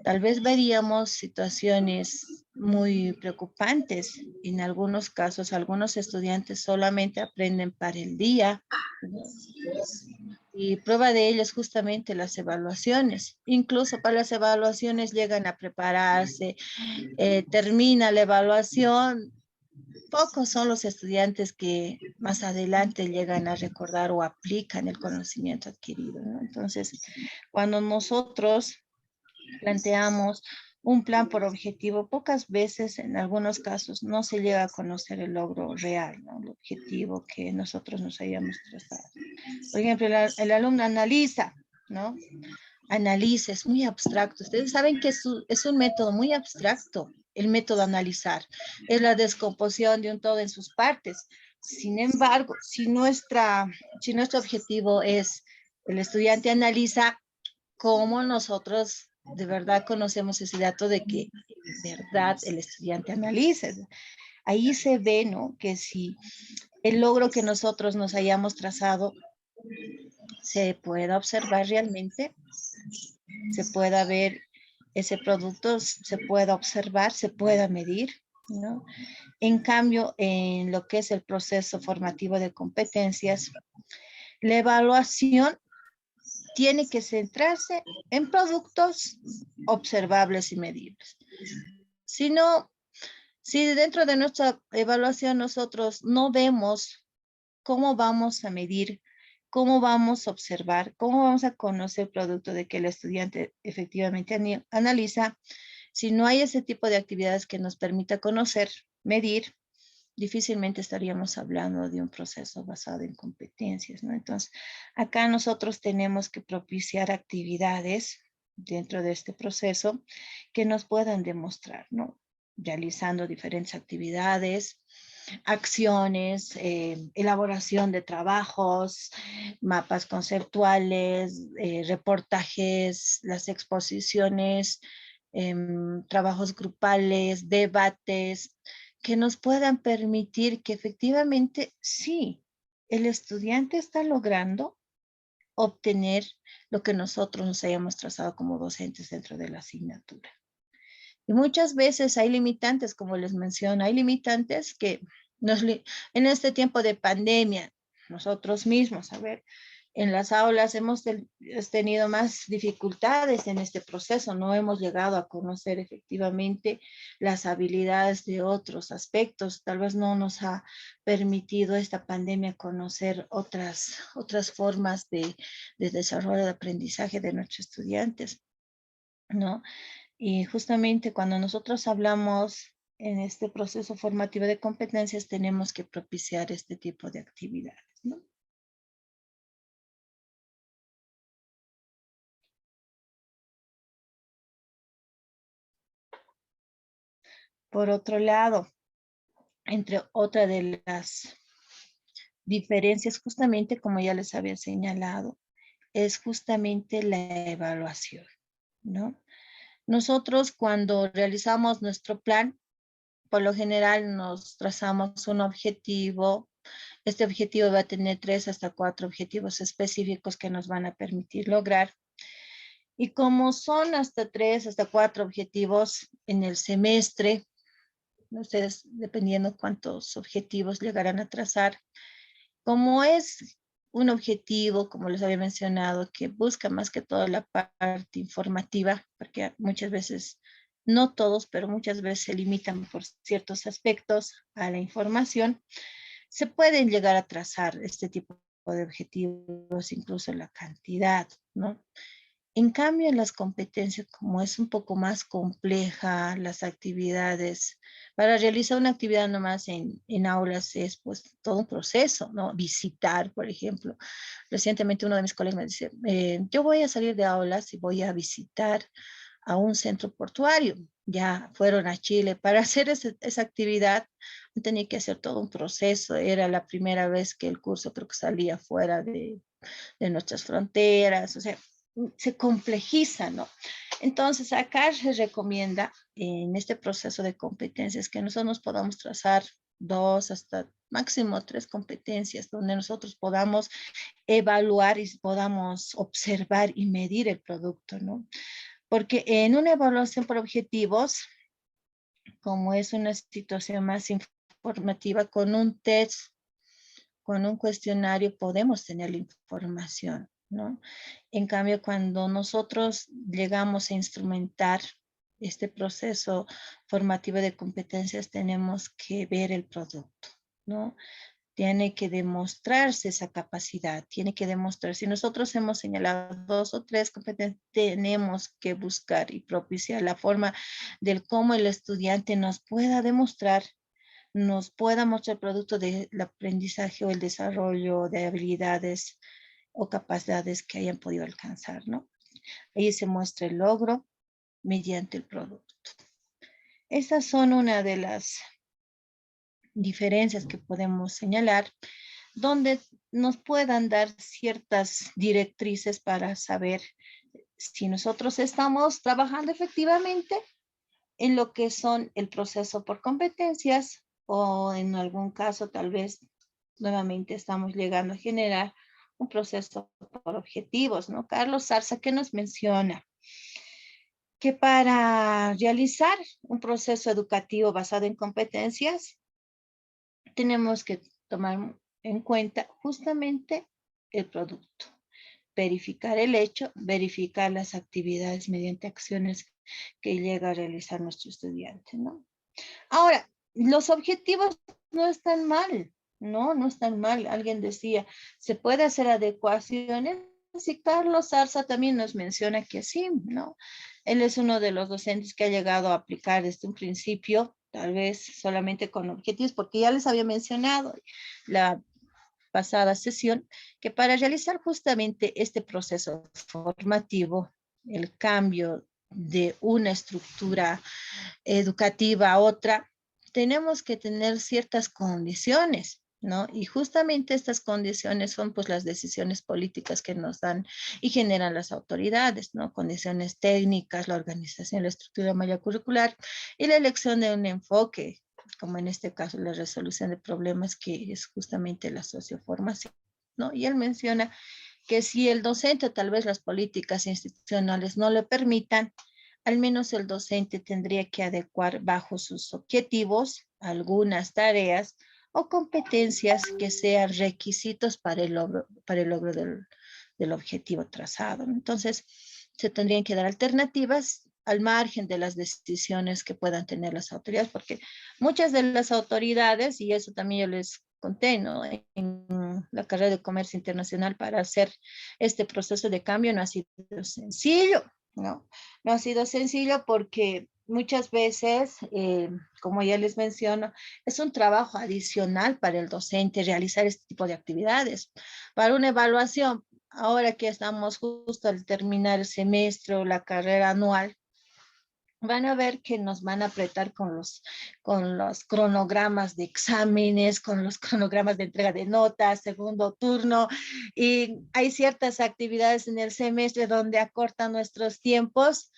tal vez veríamos situaciones muy preocupantes. En algunos casos, algunos estudiantes solamente aprenden para el día, ¿no? Y prueba de ello es justamente las evaluaciones. Incluso para las evaluaciones llegan a prepararse, termina la evaluación. Pocos son los estudiantes que más adelante llegan a recordar o aplican el conocimiento adquirido, ¿no? Entonces, cuando nosotros planteamos un plan por objetivo, pocas veces, en algunos casos, no se llega a conocer el logro real, ¿no? El objetivo que nosotros nos hayamos trazado. Por ejemplo, el alumno analiza, ¿no? Analiza, es muy abstracto. Ustedes saben que es un método muy abstracto, el método analizar. Es la descomposición de un todo en sus partes. Sin embargo, si nuestro objetivo es el estudiante analiza, ¿cómo nosotros de verdad conocemos ese dato de que de verdad el estudiante analiza? Ahí se ve, ¿no? Que si el logro que nosotros nos hayamos trazado se pueda observar realmente, se pueda ver ese producto, se pueda observar, se pueda medir, ¿no? En cambio, en lo que es el proceso formativo de competencias, la evaluación tiene que centrarse en productos observables y medibles. Si no, si dentro de nuestra evaluación nosotros no vemos cómo vamos a medir, cómo vamos a observar, cómo vamos a conocer el producto de que el estudiante efectivamente analiza, si no hay ese tipo de actividades que nos permita conocer, medir, difícilmente estaríamos hablando de un proceso basado en competencias, ¿no? Entonces, acá nosotros tenemos que propiciar actividades dentro de este proceso que nos puedan demostrar, ¿no? Realizando diferentes actividades, acciones, elaboración de trabajos, mapas conceptuales, reportajes, las exposiciones, trabajos grupales, debates, que nos puedan permitir que efectivamente sí, el estudiante está logrando obtener lo que nosotros nos hayamos trazado como docentes dentro de la asignatura. Y muchas veces hay limitantes, como les menciono, hay limitantes que en este tiempo de pandemia, nosotros mismos, a ver, en las aulas hemos tenido más dificultades en este proceso, no hemos llegado a conocer efectivamente las habilidades de otros aspectos, tal vez no nos ha permitido esta pandemia conocer otras formas de desarrollo de aprendizaje de nuestros estudiantes, ¿no? Y justamente cuando nosotros hablamos en este proceso formativo de competencias, tenemos que propiciar este tipo de actividades, ¿no? Por otro lado, entre otra de las diferencias, justamente como ya les había señalado, es justamente la evaluación, ¿no? Nosotros cuando realizamos nuestro plan, por lo general nos trazamos un objetivo. Este objetivo va a tener 3 hasta 4 objetivos específicos que nos van a permitir lograr. Y como son hasta 3 hasta 4 objetivos en el semestre, ustedes dependiendo cuántos objetivos llegarán a trazar, como es un objetivo, como les había mencionado, que busca más que todo la parte informativa, porque muchas veces, no todos, pero muchas veces se limitan por ciertos aspectos a la información, se pueden llegar a trazar este tipo de objetivos, incluso la cantidad, ¿no? En cambio, en las competencias, como es un poco más compleja, las actividades, para realizar una actividad nomás en aulas es pues todo un proceso, ¿no? Visitar, por ejemplo. Recientemente uno de mis colegas me dice, yo voy a salir de aulas y voy a visitar a un centro portuario. Ya fueron a Chile. Para hacer esa actividad tenía que hacer todo un proceso. Era la primera vez que el curso creo que salía fuera de nuestras fronteras, o sea, se complejiza, ¿no? Entonces, acá se recomienda en este proceso de competencias que nosotros nos podamos trazar 2 hasta máximo 3 competencias donde nosotros podamos evaluar y podamos observar y medir el producto, ¿no? Porque en una evaluación por objetivos, como es una situación más informativa, con un test, con un cuestionario, podemos tener la información, ¿no? En cambio, cuando nosotros llegamos a instrumentar este proceso formativo de competencias, tenemos que ver el producto, ¿no? Tiene que demostrarse esa capacidad, tiene que demostrar. Si nosotros hemos señalado 2 o 3 competencias, tenemos que buscar y propiciar la forma del cómo el estudiante nos pueda demostrar, nos pueda mostrar producto del aprendizaje o el desarrollo de habilidades o capacidades que hayan podido alcanzar, ¿no? Ahí se muestra el logro mediante el producto. Estas son una de las diferencias que podemos señalar, donde nos puedan dar ciertas directrices para saber si nosotros estamos trabajando efectivamente en lo que son el proceso por competencias o en algún caso tal vez nuevamente estamos llegando a generar un proceso por objetivos, ¿no? Carlos Zarza, ¿qué nos menciona? Que para realizar un proceso educativo basado en competencias, tenemos que tomar en cuenta justamente el producto, verificar el hecho, verificar las actividades mediante acciones que llega a realizar nuestro estudiante, ¿no? Ahora, los objetivos no están mal, ¿no? No están mal. Alguien decía, ¿se puede hacer adecuaciones? Y Carlos Zarza también nos menciona que sí, ¿no? Él es uno de los docentes que ha llegado a aplicar desde un principio, tal vez solamente con objetivos, porque ya les había mencionado la pasada sesión, que para realizar justamente este proceso formativo, el cambio de una estructura educativa a otra, tenemos que tener ciertas condiciones, ¿no? Y justamente estas condiciones son pues las decisiones políticas que nos dan y generan las autoridades, ¿no? Condiciones técnicas, la organización, la estructura malla curricular y la elección de un enfoque, como en este caso la resolución de problemas, que es justamente la socioformación, ¿no? Y él menciona que si el docente, tal vez las políticas institucionales no le permitan, al menos el docente tendría que adecuar bajo sus objetivos algunas tareas o competencias que sean requisitos para el logro del objetivo trazado. Entonces, se tendrían que dar alternativas al margen de las decisiones que puedan tener las autoridades, porque muchas de las autoridades, y eso también yo les conté, ¿no? En la carrera de comercio internacional, para hacer este proceso de cambio no ha sido sencillo, ¿no? No ha sido sencillo porque muchas veces, como ya les menciono, es un trabajo adicional para el docente realizar este tipo de actividades. Para una evaluación, ahora que estamos justo al terminar el semestre o la carrera anual, van a ver que nos van a apretar con los cronogramas de exámenes, con los cronogramas de entrega de notas, segundo turno, y hay ciertas actividades en el semestre donde acortan nuestros tiempos.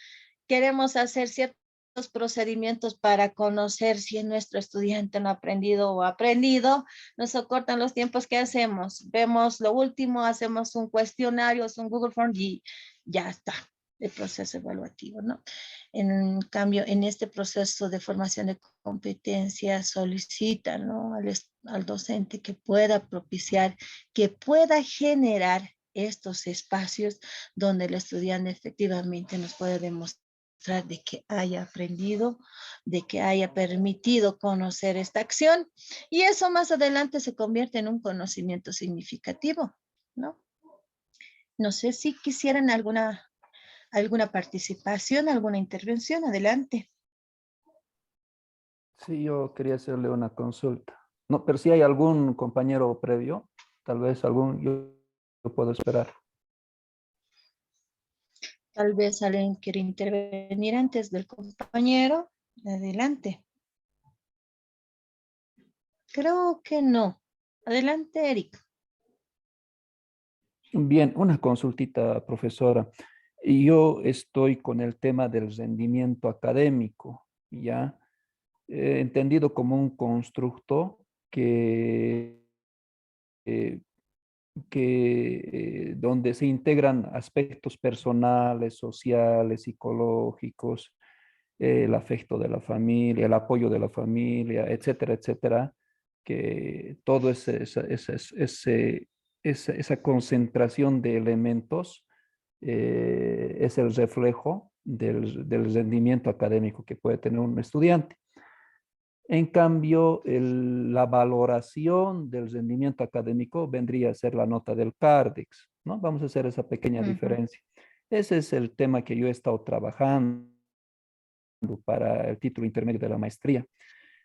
Queremos hacer ciertos procedimientos para conocer si nuestro estudiante no ha aprendido o ha aprendido, nos acortan los tiempos. ¿Qué hacemos? Vemos lo último, hacemos un cuestionario, un Google Form y ya está el proceso evaluativo, ¿no? En cambio, en este proceso de formación de competencias solicita, ¿no? Al docente que pueda propiciar, que pueda generar estos espacios donde el estudiante efectivamente nos puede demostrar de que haya aprendido, de que haya permitido conocer esta acción, y eso más adelante se convierte en un conocimiento significativo, ¿no? No sé si quisieran alguna participación, alguna intervención. Adelante. Sí, yo quería hacerle una consulta. No, pero si hay algún compañero previo, tal vez yo puedo esperar. Tal vez alguien quiere intervenir antes del compañero. Adelante. Creo que no. Adelante, Eric. Bien, una consultita, profesora. Yo estoy con el tema del rendimiento académico, ¿ya? Entendido como un constructo que donde se integran aspectos personales, sociales, psicológicos, el afecto de la familia, el apoyo de la familia, etcétera, etcétera, que todo esa concentración de elementos es el reflejo del rendimiento académico que puede tener un estudiante. En cambio, la valoración del rendimiento académico vendría a ser la nota del CARDEX, ¿no? Vamos a hacer esa pequeña diferencia. Ese es el tema que yo he estado trabajando para el título intermedio de la maestría.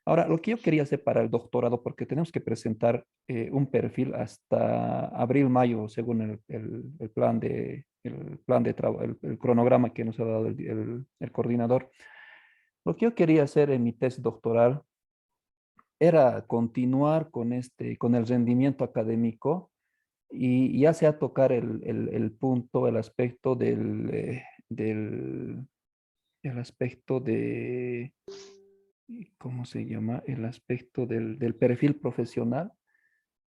Ahora, lo que yo quería hacer para el doctorado, porque tenemos que presentar un perfil hasta abril, mayo, según el plan de trabajo, el cronograma que nos ha dado el coordinador. Lo que yo quería hacer en mi tesis doctoral era continuar con el rendimiento académico y ya sea tocar el punto, el aspecto el aspecto de, ¿cómo se llama? El aspecto del perfil profesional.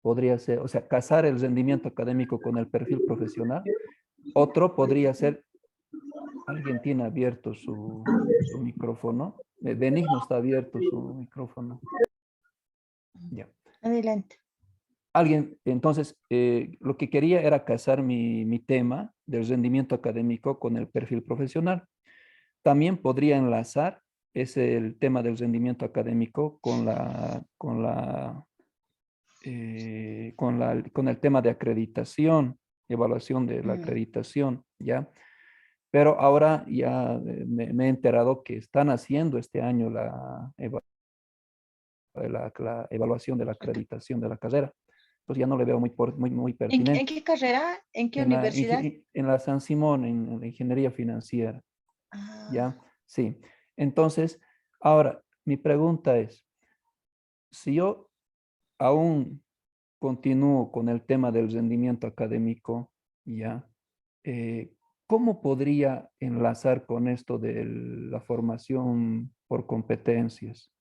Podría ser, o sea, casar el rendimiento académico con el perfil profesional. Otro podría ser, alguien tiene abierto su micrófono. Benigno está abierto su micrófono. Ya. Adelante. Entonces, lo que quería era casar mi tema del rendimiento académico con el perfil profesional. También podría enlazar el tema del rendimiento académico con el tema de acreditación, evaluación de la acreditación, ¿ya? Pero ahora ya me he enterado que están haciendo este año la evaluación de la acreditación de la carrera. Entonces ya no le veo muy pertinente. ¿En qué carrera? ¿En qué universidad? En la San Simón, en la ingeniería financiera. Ah. ¿Ya? Sí. Entonces, ahora, mi pregunta es, si yo aún continúo con el tema del rendimiento académico, ¿ya? ¿Cómo podría enlazar con esto de la formación por competencias?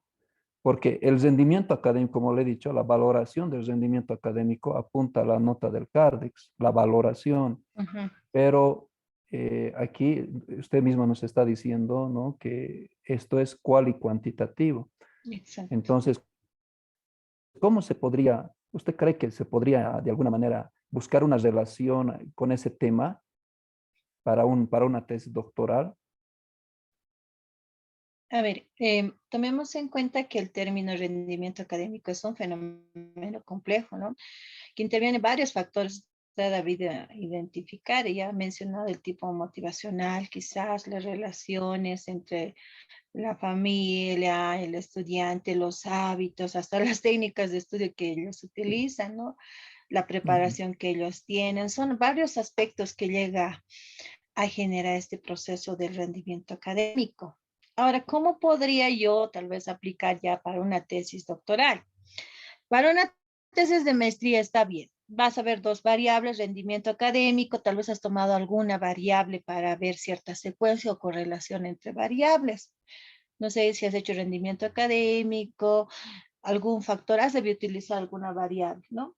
Porque el rendimiento académico, como le he dicho, la valoración del rendimiento académico apunta a la nota del CARDEX, la valoración, pero aquí usted mismo nos está diciendo, ¿no?, que esto es cual y cuantitativo. Exacto. Entonces, ¿cómo usted cree que se podría de alguna manera buscar una relación con ese tema para una tesis doctoral? A ver, tomemos en cuenta que el término rendimiento académico es un fenómeno complejo, ¿no? Que interviene varios factores de la vida identificar. Ya ha mencionado el tipo motivacional, quizás las relaciones entre la familia, el estudiante, los hábitos, hasta las técnicas de estudio que ellos utilizan, ¿no? La preparación que ellos tienen. Son varios aspectos que llega a generar este proceso del rendimiento académico. Ahora, ¿cómo podría yo tal vez aplicar ya para una tesis doctoral? Para una tesis de maestría está bien. Vas a ver dos variables, rendimiento académico, tal vez has tomado alguna variable para ver cierta secuencia o correlación entre variables. No sé si has hecho rendimiento académico, algún factor, has debido utilizar alguna variable, ¿no?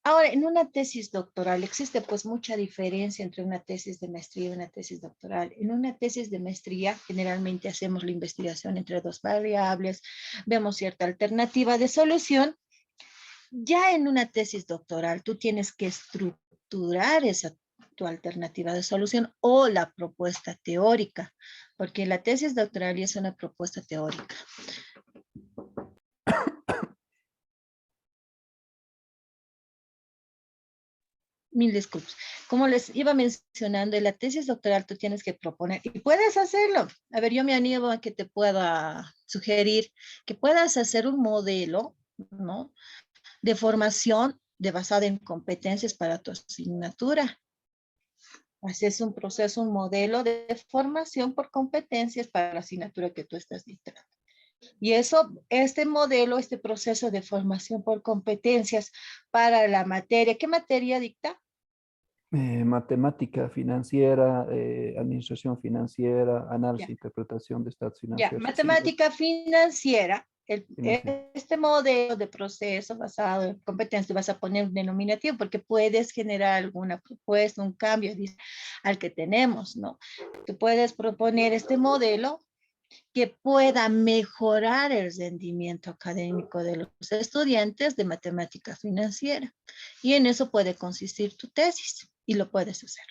Ahora, en una tesis doctoral existe pues mucha diferencia entre una tesis de maestría y una tesis doctoral. En una tesis de maestría generalmente hacemos la investigación entre dos variables, vemos cierta alternativa de solución. Ya en una tesis doctoral tú tienes que estructurar tu alternativa de solución o la propuesta teórica, porque la tesis doctoral es una propuesta teórica. Mil disculpas. Como les iba mencionando, en la tesis doctoral tú tienes que proponer, y puedes hacerlo. A ver, yo me animo a que te pueda sugerir que puedas hacer un modelo, ¿no?, de formación basada en competencias para tu asignatura. Así es un proceso, un modelo de formación por competencias para la asignatura que tú estás dictando. Y eso, este modelo, este proceso de formación por competencias para la materia, ¿qué materia dicta? Matemática financiera, administración financiera, análisis e Ya. interpretación de estados Ya, financieros. matemática financiera este modelo de proceso basado en competencias vas a poner un denominativo porque puedes generar alguna propuesta, un cambio al que tenemos, ¿no? Tú puedes proponer este modelo que pueda mejorar el rendimiento académico de los estudiantes de matemática financiera. Y en eso puede consistir tu tesis y lo puedes hacer.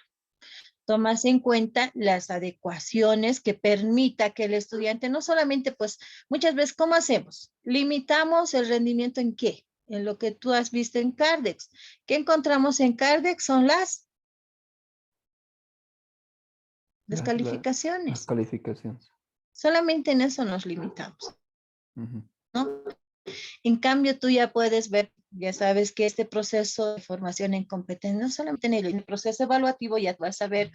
Tomas en cuenta las adecuaciones que permita que el estudiante no solamente, pues, muchas veces, ¿cómo hacemos? Limitamos el rendimiento ¿en qué? En lo que tú has visto en Cardex. ¿Qué encontramos en Cardex? Son las Las calificaciones. calificaciones. Solamente en eso nos limitamos, Ujú. ¿no? En cambio, tú ya puedes ver, ya sabes que este proceso de formación en competencia, no solamente en el proceso evaluativo, ya vas a ver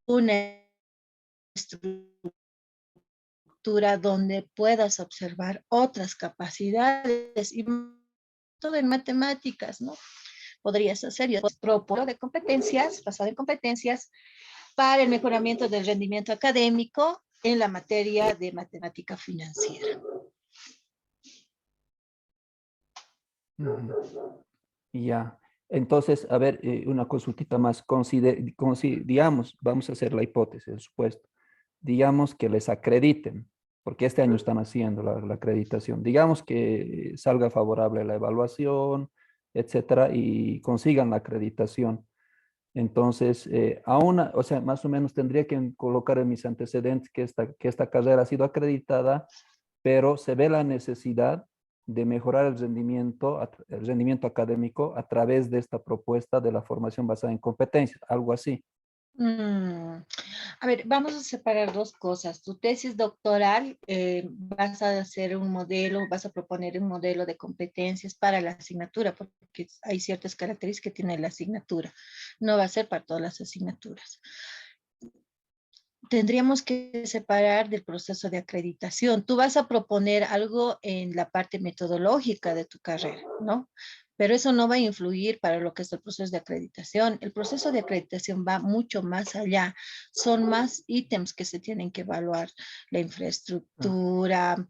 una estructura donde puedas observar otras capacidades y todo en matemáticas, ¿no? Podrías hacer, yo propongo de competencias, basado en competencias, para el mejoramiento del rendimiento académico en la materia de matemática financiera. Ujú. Ya. Entonces, a ver, una consultita más. Digamos, vamos a hacer la hipótesis, el supuesto. Digamos que les acrediten, porque este año están haciendo la acreditación. Digamos que salga favorable la evaluación, etcétera, y consigan la acreditación. Entonces, o sea, más o menos tendría que colocar en mis antecedentes que esta carrera ha sido acreditada, pero se ve la necesidad de mejorar el rendimiento académico a través de esta propuesta de la formación basada en competencias, algo así. A ver, vamos a separar dos cosas. Tu tesis doctoral, vas a hacer un modelo, vas a proponer un modelo de competencias para la asignatura, porque hay ciertas características que tiene la asignatura. No va a ser para todas las asignaturas. Tendríamos que separar del proceso de acreditación. Tú vas a proponer algo en la parte metodológica de tu carrera, ¿no? Pero eso no va a influir para lo que es el proceso de acreditación. El proceso de acreditación va mucho más allá. Son más ítems que se tienen que evaluar. La infraestructura,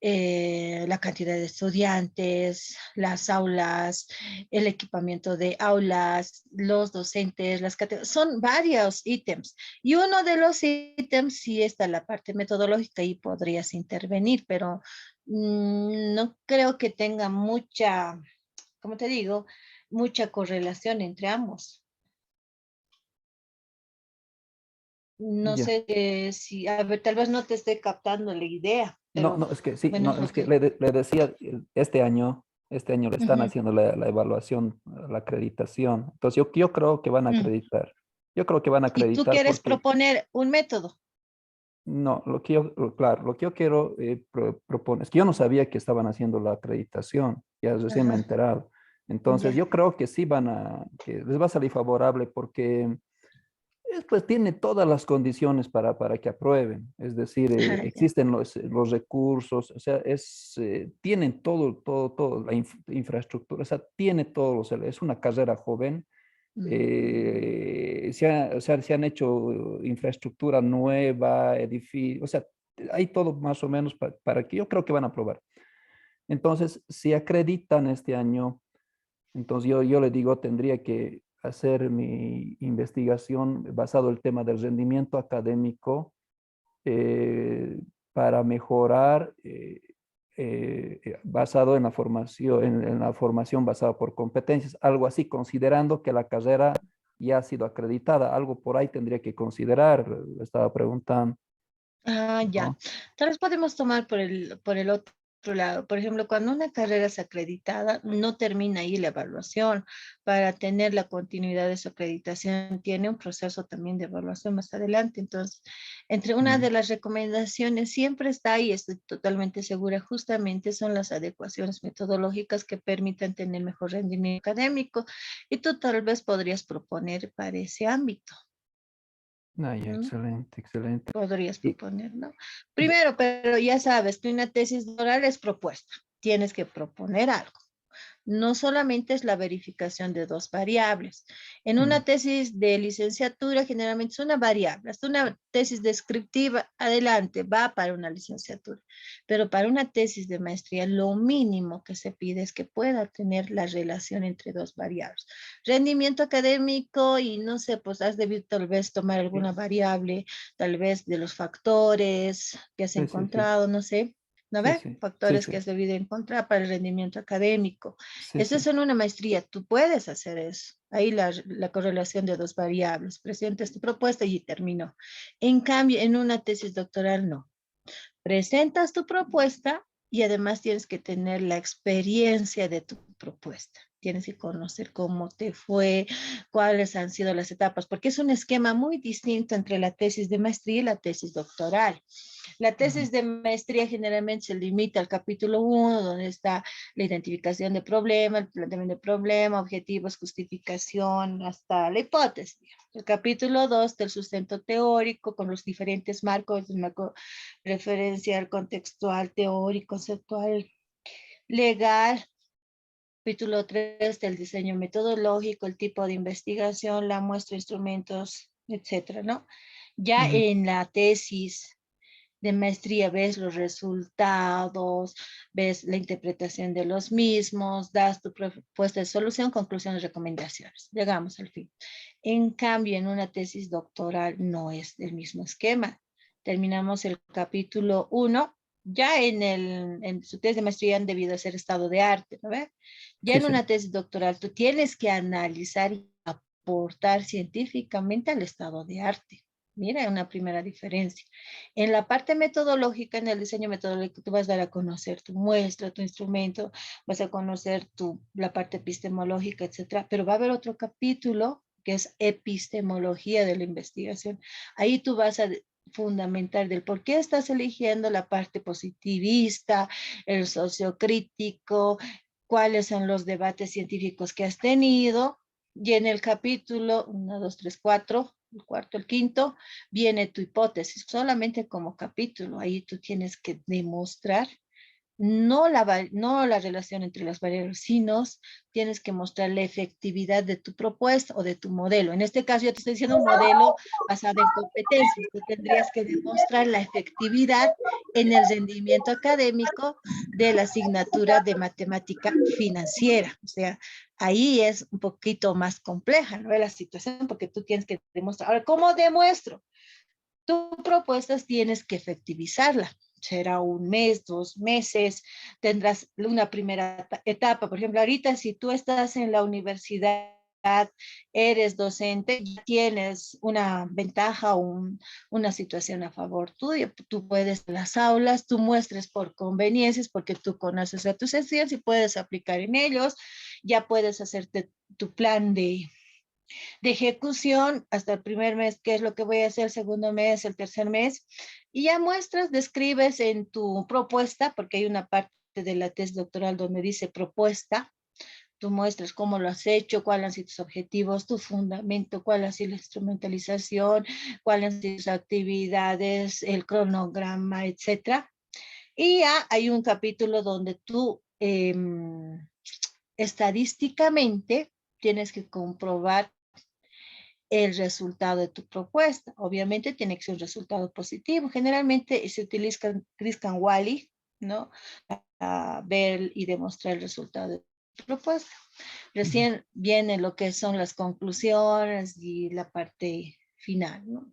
la cantidad de estudiantes, las aulas, el equipamiento de aulas, los docentes, las categorías. Son varios ítems. Y uno de los ítems sí está la parte metodológica y podrías intervenir, pero no creo que tenga mucha, como te digo, mucha correlación entre ambos. No Ya. sé si, a ver, tal vez no te esté captando la idea, No, pero no, es que sí, bueno, no, es lo es que que... le decía, este año le están Ujú, haciendo la evaluación, la acreditación. Entonces, yo creo que van a ujú. acreditar. Yo creo que van a Y tú acreditar quieres porque, proponer un método. no, claro, lo que yo quiero proponer, es que yo no sabía que estaban haciendo la acreditación, ya recién me he Ajá, enterado. Entonces, ya. yo creo que sí que les va a salir favorable porque pues tiene todas las condiciones para que aprueben, es decir, Ajá, ya. existen los recursos, o sea, tienen todo, la infraestructura, o sea, tiene todos es una carrera joven, o sea, se han hecho infraestructura nueva, edificios, o sea, hay todo más o menos para que yo creo que van a aprobar. Entonces, si acreditan este año, entonces yo le digo, tendría que hacer mi investigación basado en el tema del rendimiento académico eh, para mejorar basado en la formación basada por competencias, algo así, considerando que la carrera ya ha sido acreditada, algo por ahí tendría que considerar, le estaba preguntando, Ah, ya. ¿no? Tal vez podemos tomar por el otro lado. Por ejemplo, cuando una carrera es acreditada, no termina ahí la evaluación. Para tener la continuidad de su acreditación, tiene un proceso también de evaluación más adelante. Entonces, entre una Mm. de las recomendaciones siempre está ahí, estoy totalmente segura, justamente son las adecuaciones metodológicas que permitan tener mejor rendimiento académico. Y tú tal vez podrías proponer para ese ámbito. Ah, ya, ¿No? excelente, excelente. Podrías Y, proponer, ¿no? Primero, pero ya sabes que una tesis doctoral es propuesta. Tienes que proponer algo. No solamente es la verificación de dos variables. En una tesis de licenciatura generalmente es una variable. Hasta una tesis descriptiva, adelante, va para una licenciatura. Pero para una tesis de maestría, lo mínimo que se pide es que pueda tener la relación entre dos variables. Rendimiento académico y no sé, pues has debido tal vez tomar alguna variable, tal vez de los factores que has Sí, sí, sí. encontrado, no sé. ¿No Sí, ves? sí, sí, Factores que sí, has debido encontrar para el rendimiento académico. sí, Eso sí. es en una maestría. Tú puedes hacer eso. Ahí la correlación de dos variables. Presentas tu propuesta y terminó. En cambio, en una tesis doctoral, no. Presentas tu propuesta y además tienes que tener la experiencia de tu propuesta. Tienes que conocer cómo te fue, cuáles han sido las etapas, porque es un esquema muy distinto entre la tesis de maestría y la tesis doctoral. La tesis de maestría generalmente se limita al capítulo 1, donde está la identificación de problema, el planteamiento de problema, objetivos, justificación, hasta la hipótesis. El capítulo 2 del sustento teórico con los diferentes marcos, el marco referencial, contextual, teórico, conceptual, legal. Capítulo 3 del diseño metodológico, el tipo de investigación, la muestra, instrumentos, etcétera, ¿no? Ya en la tesis de maestría ves los resultados, ves la interpretación de los mismos, das tu propuesta de solución, conclusiones, recomendaciones. Llegamos al fin. En cambio, en una tesis doctoral no es el mismo esquema. Terminamos el capítulo 1. Ya en su tesis de maestría han debido hacer estado de arte, ¿no ves? Ya Sí, en sí. una tesis doctoral tú tienes que analizar y aportar científicamente al estado de arte. Mira, una primera diferencia. En la parte metodológica, en el diseño metodológico, tú vas a dar a conocer tu muestra, tu instrumento, vas a conocer la parte epistemológica, etcétera, pero va a haber otro capítulo que es epistemología de la investigación. Ahí tú vas a fundamental del por qué estás eligiendo la parte positivista, el sociocrítico, cuáles son los debates científicos que has tenido. Y en el capítulo 1, 2, 3, 4, el cuarto, el quinto, viene tu hipótesis, solamente como capítulo. Ahí tú tienes que demostrar no la relación entre las variables, sino tienes que mostrar la efectividad de tu propuesta o de tu modelo. En este caso, yo te estoy diciendo un modelo basado en competencias. Tú tendrías que demostrar la efectividad en el rendimiento académico de la asignatura de matemática financiera. O sea, ahí es un poquito más compleja, ¿no? La situación, porque tú tienes que demostrar. Ahora, ¿cómo demuestro? Tu propuesta tienes que efectivizarla. Será un mes, 2 meses, tendrás una primera etapa. Por ejemplo, ahorita si tú estás en la universidad, eres docente, ya tienes una ventaja o una situación a favor tuyo. Tú puedes en las aulas, tú muestres por conveniencias porque tú conoces a tus estudiantes y puedes aplicar en ellos, ya puedes hacerte tu plan de ejecución hasta el primer mes, qué es lo que voy a hacer el segundo mes, el tercer mes, y ya muestras, describes en tu propuesta, porque hay una parte de la tesis doctoral donde dice propuesta, tú muestras cómo lo has hecho, cuáles han sido tus objetivos, tu fundamento, cuál ha sido la instrumentalización, cuáles han sido tus actividades, el cronograma, etcétera. Y ya hay un capítulo donde tú estadísticamente tienes que comprobar el resultado de tu propuesta. Obviamente tiene que ser un resultado positivo. Generalmente se utiliza Christian-Wally, ¿no? A ver y demostrar el resultado de tu propuesta. Recién viene lo que son las conclusiones y la parte final, ¿no?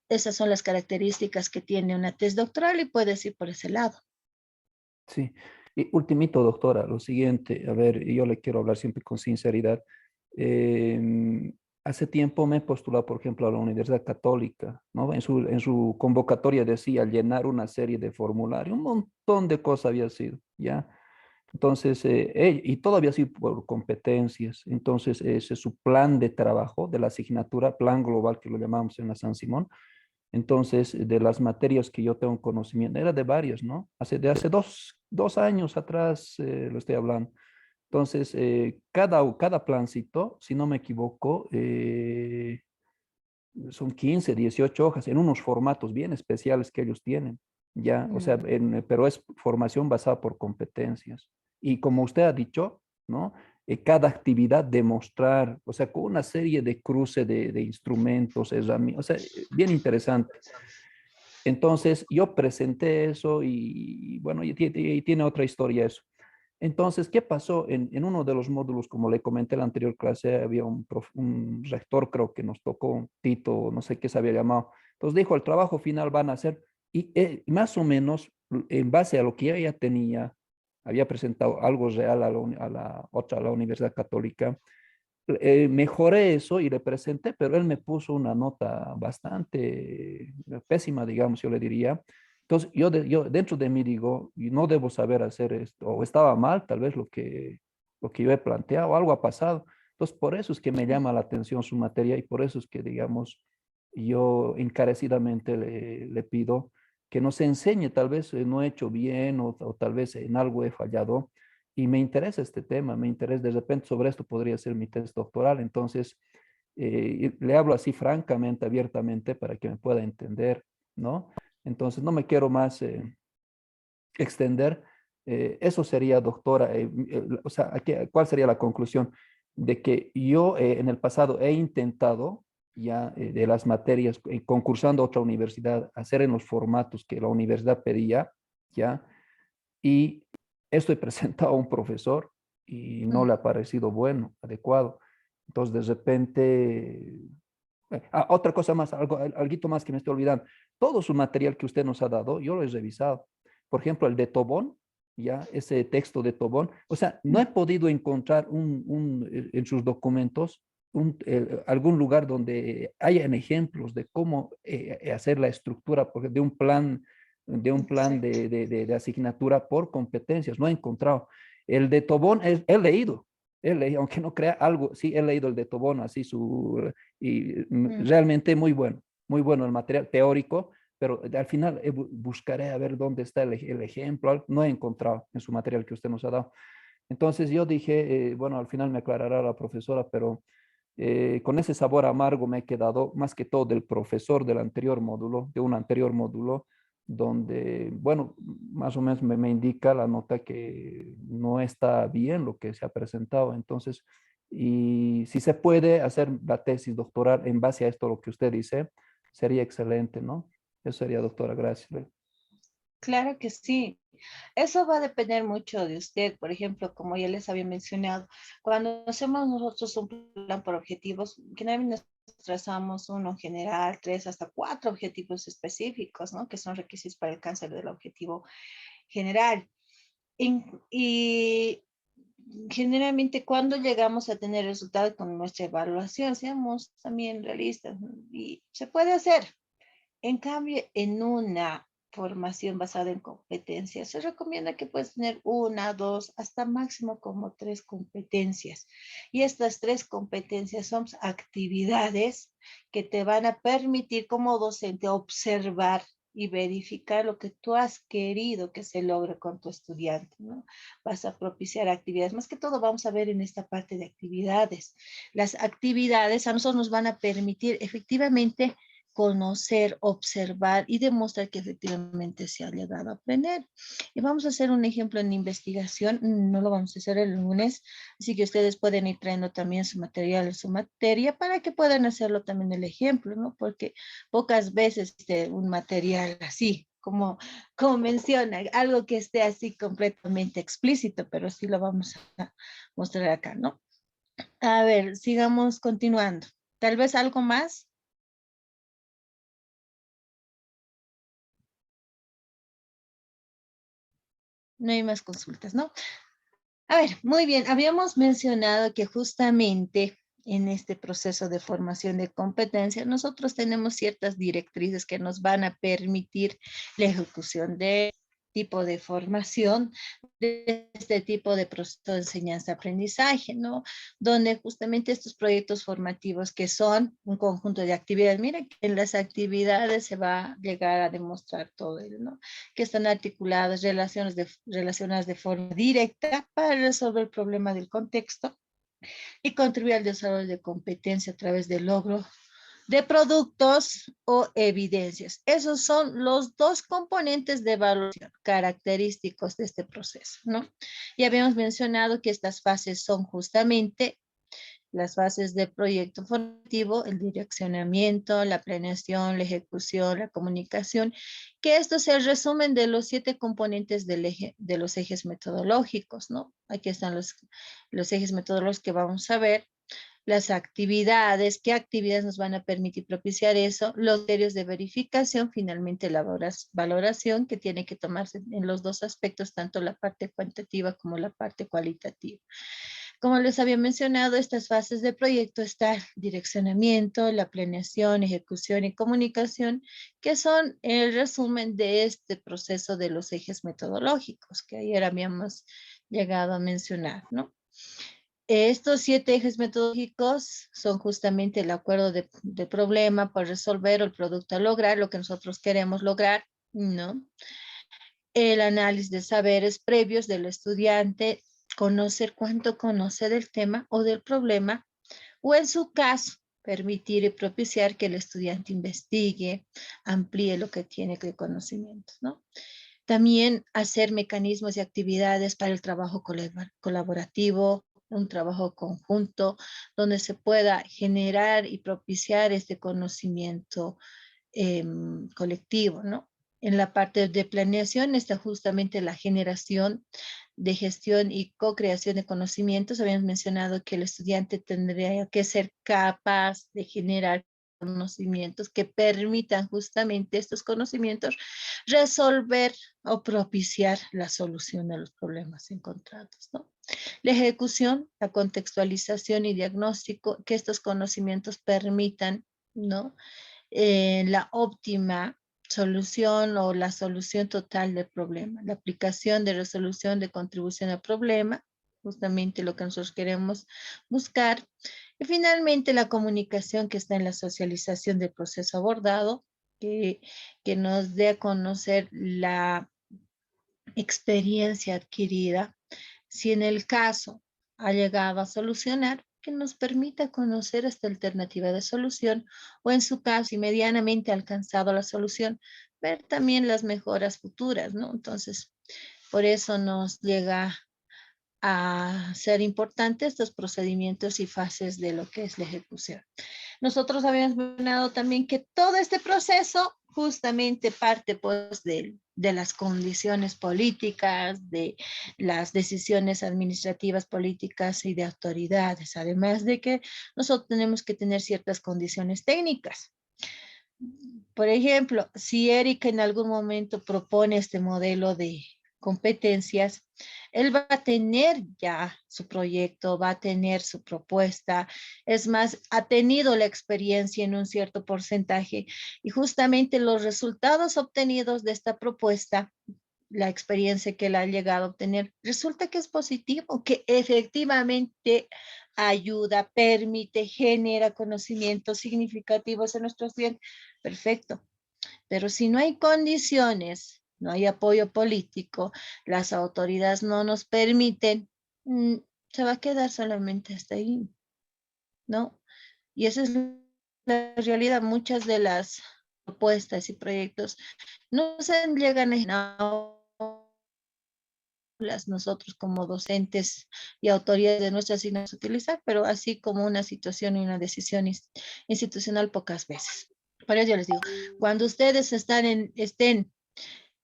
Esas son las características que tiene una tesis doctoral y puedes ir por ese lado. Sí. Y ultimito, doctora, lo siguiente, a ver, yo le quiero hablar siempre con sinceridad. Hace tiempo me he postulado, por ejemplo, a la Universidad Católica, ¿no? En su convocatoria decía llenar una serie de formularios, un montón de cosas había sido, ¿ya? Entonces, y todo había sido por competencias. Entonces, ese es su plan de trabajo de la asignatura, plan global que lo llamamos en la San Simón. Entonces, de las materias que yo tengo conocimiento, era de varias, ¿no? De hace dos años atrás lo estoy hablando. Entonces, cada plancito, si no me equivoco, son 15, 18 hojas en unos formatos bien especiales que ellos tienen, ¿ya? O sea, pero es formación basada por competencias. Y como usted ha dicho, ¿no? Cada actividad demostrar, o sea, con una serie de cruce de instrumentos, herramientas, o sea, bien interesante. Entonces, yo presenté eso y bueno, y tiene otra historia eso. Entonces, ¿qué pasó? En uno de los módulos, como le comenté en la anterior clase, había un rector, creo que nos tocó, Tito, no sé qué se había llamado. Entonces dijo, el trabajo final van a hacer, y más o menos, en base a lo que yo ya tenía, había presentado algo real a la Universidad Católica, mejoré eso y le presenté, pero él me puso una nota bastante pésima, digamos, yo le diría. Entonces, yo dentro de mí digo, y no debo saber hacer esto, o estaba mal tal vez lo que yo he planteado, algo ha pasado. Entonces, por eso es que me llama la atención su materia y por eso es que, digamos, yo encarecidamente le pido que nos enseñe, tal vez no he hecho bien o tal vez en algo he fallado, y me interesa este tema, me interesa, de repente sobre esto podría ser mi tesis doctoral, entonces le hablo así francamente, abiertamente, para que me pueda entender, ¿no? Entonces no me quiero más extender. Eso sería, doctora, o sea, ¿cuál sería la conclusión? De que yo en el pasado he intentado ya de las materias, concursando a otra universidad, hacer en los formatos que la universidad pedía, ¿ya? Y esto he presentado a un profesor y no le ha parecido bueno, adecuado. Entonces, de repente, otra cosa más, algo más que me estoy olvidando. Todo su material que usted nos ha dado, yo lo he revisado. Por ejemplo, el de Tobón, ya, ese texto de Tobón. O sea, no he podido encontrar en sus documentos algún lugar donde hayan ejemplos de cómo hacer la estructura de un plan de asignatura por competencias. No he encontrado. El de Tobón he leído, aunque no crea algo, sí he leído el de Tobón, así y realmente muy bueno el material teórico, pero al final buscaré a ver dónde está el ejemplo, no he encontrado en su material que usted nos ha dado. Entonces yo dije, bueno, al final me aclarará la profesora, pero con ese sabor amargo me he quedado más que todo del profesor del anterior módulo, de un anterior módulo, donde, bueno, más o menos me indica la nota que no está bien lo que se ha presentado. Entonces, y si se puede hacer la tesis doctoral en base a esto, lo que usted dice, sería excelente, ¿no? Eso sería, doctora, gracias. Claro que sí. Eso va a depender mucho de usted. Por ejemplo, como ya les había mencionado, cuando hacemos nosotros un plan por objetivos, generalmente nos trazamos uno general, 3 hasta 4 objetivos específicos, ¿no? Que son requisitos para el alcance del objetivo general. Y generalmente cuando llegamos a tener resultados con nuestra evaluación, seamos también realistas, ¿no? Y se puede hacer. En cambio, en una formación basada en competencias, se recomienda que puedas tener 1, 2, hasta máximo como 3 competencias. Y estas 3 competencias son actividades que te van a permitir como docente observar y verificar lo que tú has querido que se logre con tu estudiante, ¿no? Vas a propiciar actividades. Más que todo vamos a ver en esta parte de actividades. Las actividades a nosotros nos van a permitir efectivamente conocer, observar y demostrar que efectivamente se ha llegado a aprender. Y vamos a hacer un ejemplo en investigación, no lo vamos a hacer el lunes, así que ustedes pueden ir trayendo también su material, su materia, para que puedan hacerlo también el ejemplo, ¿no? Porque pocas veces un material así, como menciona, algo que esté así completamente explícito, pero sí lo vamos a mostrar acá, ¿no? A ver, sigamos continuando. Tal vez algo más. No hay más consultas, ¿no? A ver, muy bien. Habíamos mencionado que justamente en este proceso de formación de competencia, nosotros tenemos ciertas directrices que nos van a permitir la ejecución de tipo de formación, de este tipo de proceso de enseñanza-aprendizaje, ¿no? Donde justamente estos proyectos formativos que son un conjunto de actividades, mira que en las actividades se va a llegar a demostrar todo ello, ¿no? Que están articuladas, relacionadas de forma directa para resolver el problema del contexto y contribuir al desarrollo de competencia a través del logro de productos o evidencias. Esos son los dos componentes de evaluación característicos de este proceso, ¿no? Ya habíamos mencionado que estas fases son justamente las fases del proyecto formativo, el direccionamiento, la planeación, la ejecución, la comunicación, que estos se resumen de los 7 componentes del eje, de los ejes metodológicos, ¿no? Aquí están los ejes metodológicos que vamos a ver, las actividades, qué actividades nos van a permitir propiciar eso, los criterios de verificación, finalmente la valoración que tiene que tomarse en los dos aspectos, tanto la parte cuantitativa como la parte cualitativa. Como les había mencionado, estas fases de proyecto está el direccionamiento, la planeación, ejecución y comunicación, que son el resumen de este proceso de los ejes metodológicos que ayer habíamos llegado a mencionar, ¿no? Estos 7 ejes metodológicos son justamente el acuerdo de problema por resolver o el producto a lograr, lo que nosotros queremos lograr, ¿no? El análisis de saberes previos del estudiante, conocer cuánto conoce del tema o del problema, o en su caso, permitir y propiciar que el estudiante investigue, amplíe lo que tiene de conocimientos, ¿no? También hacer mecanismos y actividades para el trabajo colaborativo, un trabajo conjunto, donde se pueda generar y propiciar este conocimiento colectivo, ¿no? En la parte de planeación está justamente la generación de gestión y co-creación de conocimientos. Habíamos mencionado que el estudiante tendría que ser capaz de generar conocimientos que permitan justamente estos conocimientos resolver o propiciar la solución de los problemas encontrados, ¿no? La ejecución, la contextualización y diagnóstico, que estos conocimientos permitan, ¿no? La óptima solución o la solución total del problema, la aplicación de resolución de contribución al problema, justamente lo que nosotros queremos buscar. Y finalmente la comunicación que está en la socialización del proceso abordado, que nos dé a conocer la experiencia adquirida, si en el caso ha llegado a solucionar, que nos permita conocer esta alternativa de solución o en su caso, si medianamente ha alcanzado la solución, ver también las mejoras futuras, ¿no? Entonces, por eso nos llega a ser importantes estos procedimientos y fases de lo que es la ejecución. Nosotros habíamos mencionado también que todo este proceso justamente parte pues de las condiciones políticas, de las decisiones administrativas, políticas y de autoridades, además de que nosotros tenemos que tener ciertas condiciones técnicas. Por ejemplo, si Erika en algún momento propone este modelo de competencias, él va a tener ya su proyecto, va a tener su propuesta, es más, ha tenido la experiencia en un cierto porcentaje y justamente los resultados obtenidos de esta propuesta, la experiencia que él ha llegado a obtener, resulta que es positivo, que efectivamente ayuda, permite, genera conocimientos significativos en nuestros estudiantes. Perfecto. Pero si no hay condiciones, no hay apoyo político, las autoridades no nos permiten, se va a quedar solamente hasta ahí, ¿no? Y esa es la realidad. Muchas de las propuestas y proyectos no se llegan a nosotros como docentes y autoridades de nuestras asignaciones utilizar, pero así como una situación y una decisión institucional pocas veces. Por eso yo les digo, cuando ustedes estén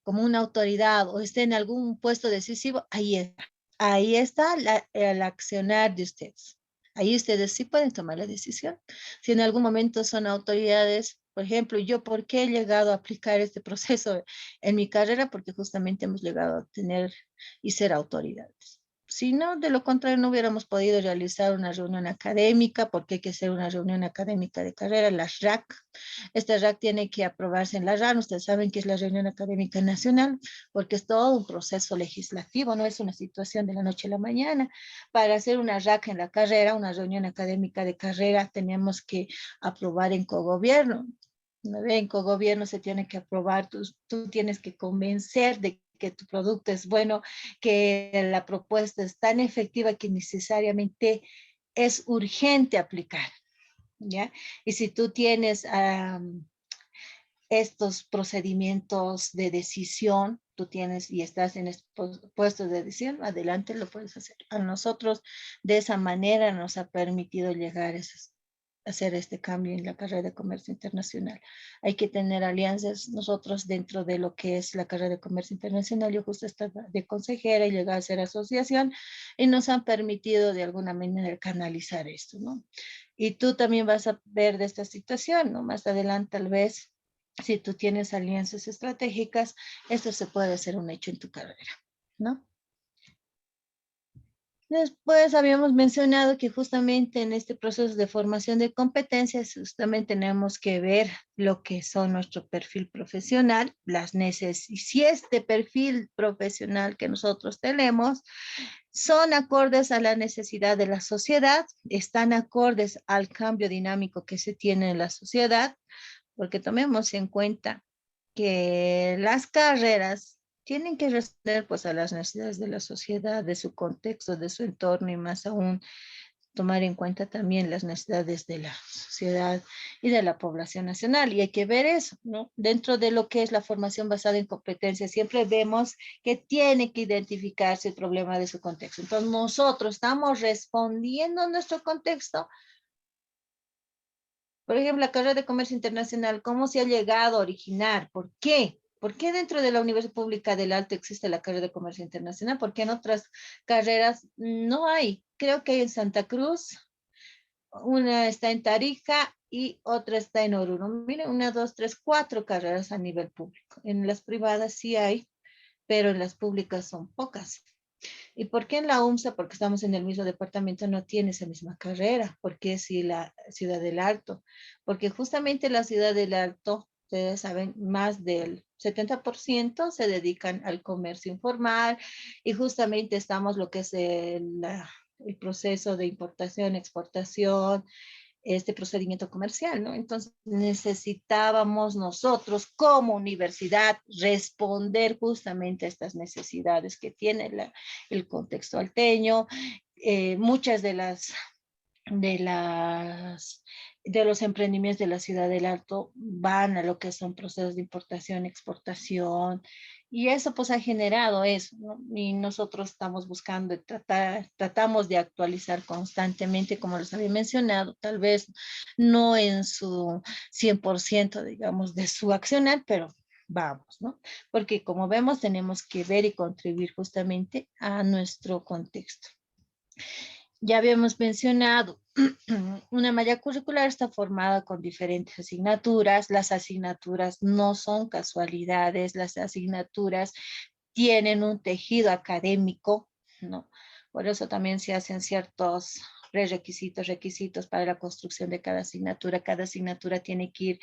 como una autoridad o estén en algún puesto decisivo, ahí está el accionar de ustedes. Ahí ustedes sí pueden tomar la decisión. Si en algún momento son autoridades, por ejemplo, yo, ¿por qué he llegado a aplicar este proceso en mi carrera? Porque justamente hemos llegado a tener y ser autoridades. Si no, de lo contrario, no hubiéramos podido realizar una reunión académica, porque hay que hacer una reunión académica de carrera, la RAC. Esta RAC tiene que aprobarse en la RAN. Ustedes saben que es la Reunión Académica Nacional, porque es todo un proceso legislativo, no es una situación de la noche a la mañana. Para hacer una RAC en la carrera, una reunión académica de carrera, tenemos que aprobar en cogobierno. En cogobierno se tiene que aprobar, tú tienes que convencer de que tu producto es bueno, que la propuesta es tan efectiva que necesariamente es urgente aplicar. ¿ya? Y si tú tienes estos procedimientos de decisión, tú tienes y estás en estos puestos de decisión, adelante lo puedes hacer. A nosotros de esa manera nos ha permitido llegar a hacer este cambio en la carrera de comercio internacional. Hay que tener alianzas nosotros dentro de lo que es la carrera de comercio internacional. Yo justo estaba de consejera y llegué a ser asociación y nos han permitido de alguna manera canalizar esto, ¿no? Y tú también vas a ver de esta situación, ¿no? Más adelante tal vez si tú tienes alianzas estratégicas, esto se puede hacer un hecho en tu carrera, ¿no? Después habíamos mencionado que justamente en este proceso de formación de competencias, justamente tenemos que ver lo que son nuestro perfil profesional, las necesidades, si este perfil profesional que nosotros tenemos son acordes a la necesidad de la sociedad, están acordes al cambio dinámico que se tiene en la sociedad, porque tomemos en cuenta que las carreras tienen que responder pues a las necesidades de la sociedad, de su contexto, de su entorno y más aún tomar en cuenta también las necesidades de la sociedad y de la población nacional. Y hay que ver eso, ¿no? Dentro de lo que es la formación basada en competencias, siempre vemos que tiene que identificarse el problema de su contexto. Entonces nosotros estamos respondiendo a nuestro contexto. Por ejemplo, la carrera de comercio internacional, ¿cómo se ha llegado a originar? ¿Por qué? ¿Por qué dentro de la Universidad Pública del Alto existe la carrera de comercio internacional? ¿Por qué en otras carreras no hay? Creo que hay en Santa Cruz, una está en Tarija y otra está en Oruro. Miren, una, dos, tres, cuatro carreras a nivel público. En las privadas sí hay, pero en las públicas son pocas. ¿Y por qué en la UMSA? Porque estamos en el mismo departamento, no tiene esa misma carrera. ¿Por qué si la Ciudad del Alto? Porque justamente la Ciudad del Alto, ustedes saben, más del 70% se dedican al comercio informal y justamente estamos lo que es el proceso de importación, exportación, este procedimiento comercial, ¿no? Entonces necesitábamos nosotros como universidad responder justamente a estas necesidades que tiene el contexto alteño. Muchas de las de los emprendimientos de la Ciudad del Alto van a lo que son procesos de importación, exportación, y eso pues ha generado eso, ¿no? Y nosotros estamos buscando, tratamos de actualizar constantemente, como les había mencionado, tal vez no en su 100%, digamos, de su accionar, pero vamos, ¿no? Porque como vemos, tenemos que ver y contribuir justamente a nuestro contexto. Ya habíamos mencionado, una malla curricular está formada con diferentes asignaturas. Las asignaturas no son casualidades, las asignaturas tienen un tejido académico, ¿no? Por eso también se hacen ciertos requisitos para la construcción de cada asignatura. Cada asignatura tiene que ir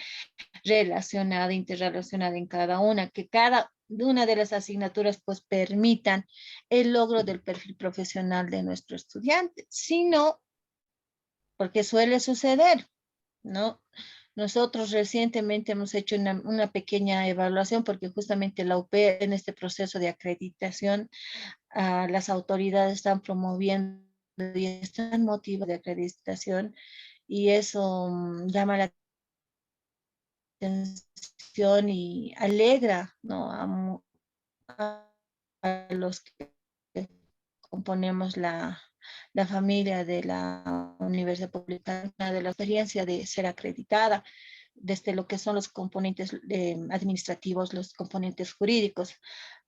relacionada, interrelacionada en cada una, que cada una de las asignaturas pues permitan el logro del perfil profesional de nuestro estudiante. Si no, porque suele suceder, ¿no? Nosotros recientemente hemos hecho una pequeña evaluación porque justamente la UP en este proceso de acreditación, las autoridades están promoviendo y están motivando de acreditación y eso llama la atención y alegra, ¿no? A los que componemos la familia de la Universidad Pública, de la experiencia de ser acreditada, desde lo que son los componentes administrativos, los componentes jurídicos.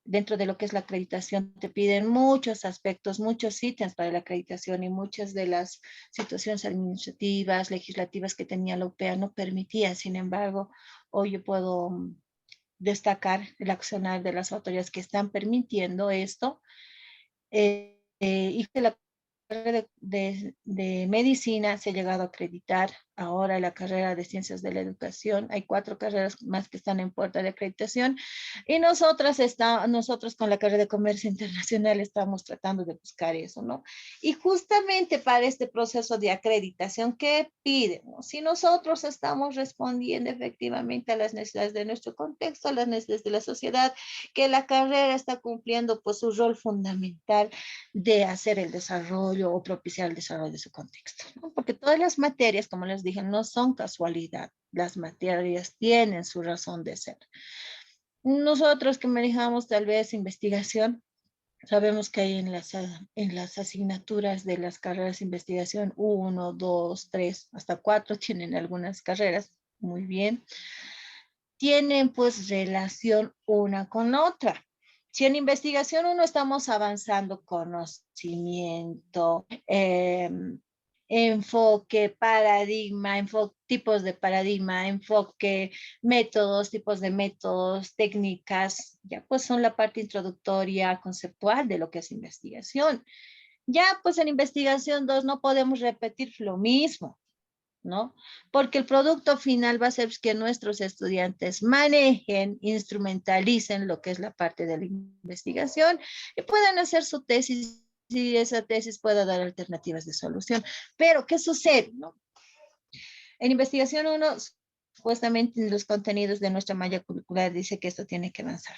Dentro de lo que es la acreditación, te piden muchos aspectos, muchos ítems para la acreditación y muchas de las situaciones administrativas, legislativas que tenía la UPA no permitía. Sin embargo, hoy yo puedo destacar el accionar de las autoridades que están permitiendo esto y que la carrera de medicina se ha llegado a acreditar. Ahora la carrera de ciencias de la educación, hay 4 carreras más que están en puerta de acreditación y nosotros con la carrera de comercio internacional estamos tratando de buscar eso, ¿no? Y justamente para este proceso de acreditación, ¿qué piden? Si nosotros estamos respondiendo efectivamente a las necesidades de nuestro contexto, a las necesidades de la sociedad, que la carrera está cumpliendo pues su rol fundamental de hacer el desarrollo o propiciar el desarrollo de su contexto, ¿no? Porque todas las materias, como les dije, no son casualidad. Las materias tienen su razón de ser. Nosotros que manejamos tal vez investigación, sabemos que hay en las asignaturas de las carreras de investigación 1, 2, 3, hasta 4 tienen algunas carreras, muy bien. Tienen pues relación una con la otra. Si en investigación 1 estamos avanzando conocimiento, enfoque, paradigma, tipos de paradigma, enfoque, métodos, tipos de métodos, técnicas, ya pues son la parte introductoria, conceptual de lo que es investigación. Ya pues en investigación 2 no podemos repetir lo mismo, ¿no? Porque el producto final va a ser que nuestros estudiantes manejen, instrumentalicen lo que es la parte de la investigación y puedan hacer su tesis y esa tesis pueda dar alternativas de solución. Pero, ¿qué sucede, no? En investigación 1, supuestamente en los contenidos de nuestra malla curricular dice que esto tiene que avanzar.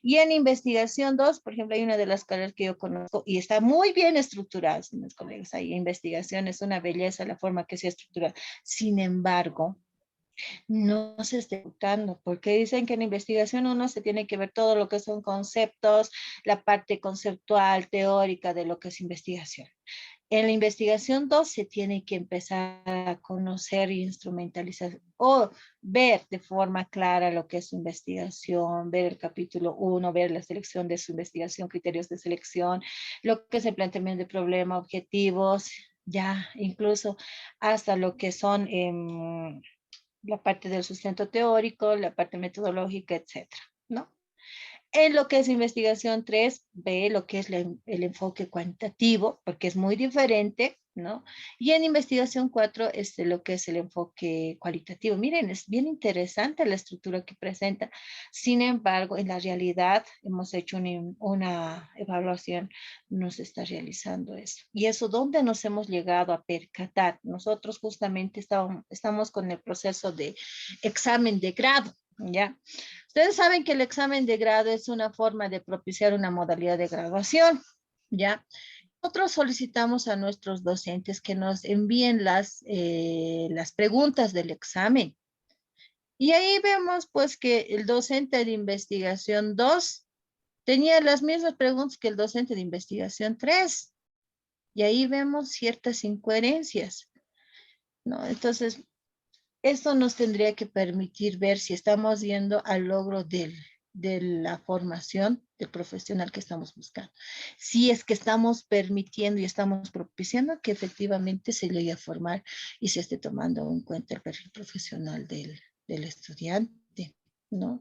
Y en investigación 2, por ejemplo, hay una de las carreras que yo conozco y está muy bien estructurada, mis colegas. Ahí investigación es una belleza la forma que se estructura. Sin embargo, no se está ejecutando, porque dicen que en investigación 1 se tiene que ver todo lo que son conceptos, la parte conceptual, teórica de lo que es investigación. En la investigación 2 se tiene que empezar a conocer e instrumentalizar o ver de forma clara lo que es su investigación, ver el capítulo 1, ver la selección de su investigación, criterios de selección, lo que es el planteamiento de problema, objetivos, ya incluso hasta lo que son la parte del sustento teórico, la parte metodológica, etcétera, ¿no? En lo que es investigación 3, ve lo que es el enfoque cuantitativo, porque es muy diferente, ¿no? Y en investigación 4 es lo que es el enfoque cualitativo. Miren, es bien interesante la estructura que presenta. Sin embargo, en la realidad hemos hecho una evaluación, no se está realizando eso. Y eso, ¿dónde nos hemos llegado a percatar? Nosotros justamente estamos con el proceso de examen de grado, ¿ya? Ustedes saben que el examen de grado es una forma de propiciar una modalidad de graduación, ¿ya? Nosotros solicitamos a nuestros docentes que nos envíen las preguntas del examen. Y ahí vemos pues que el docente de investigación 2 tenía las mismas preguntas que el docente de investigación 3. Y ahí vemos ciertas incoherencias, ¿no? Entonces, esto nos tendría que permitir ver si estamos yendo al logro de la formación del profesional que estamos buscando. Si es que estamos permitiendo y estamos propiciando que efectivamente se llegue a formar y se esté tomando en cuenta el perfil profesional del estudiante, ¿no?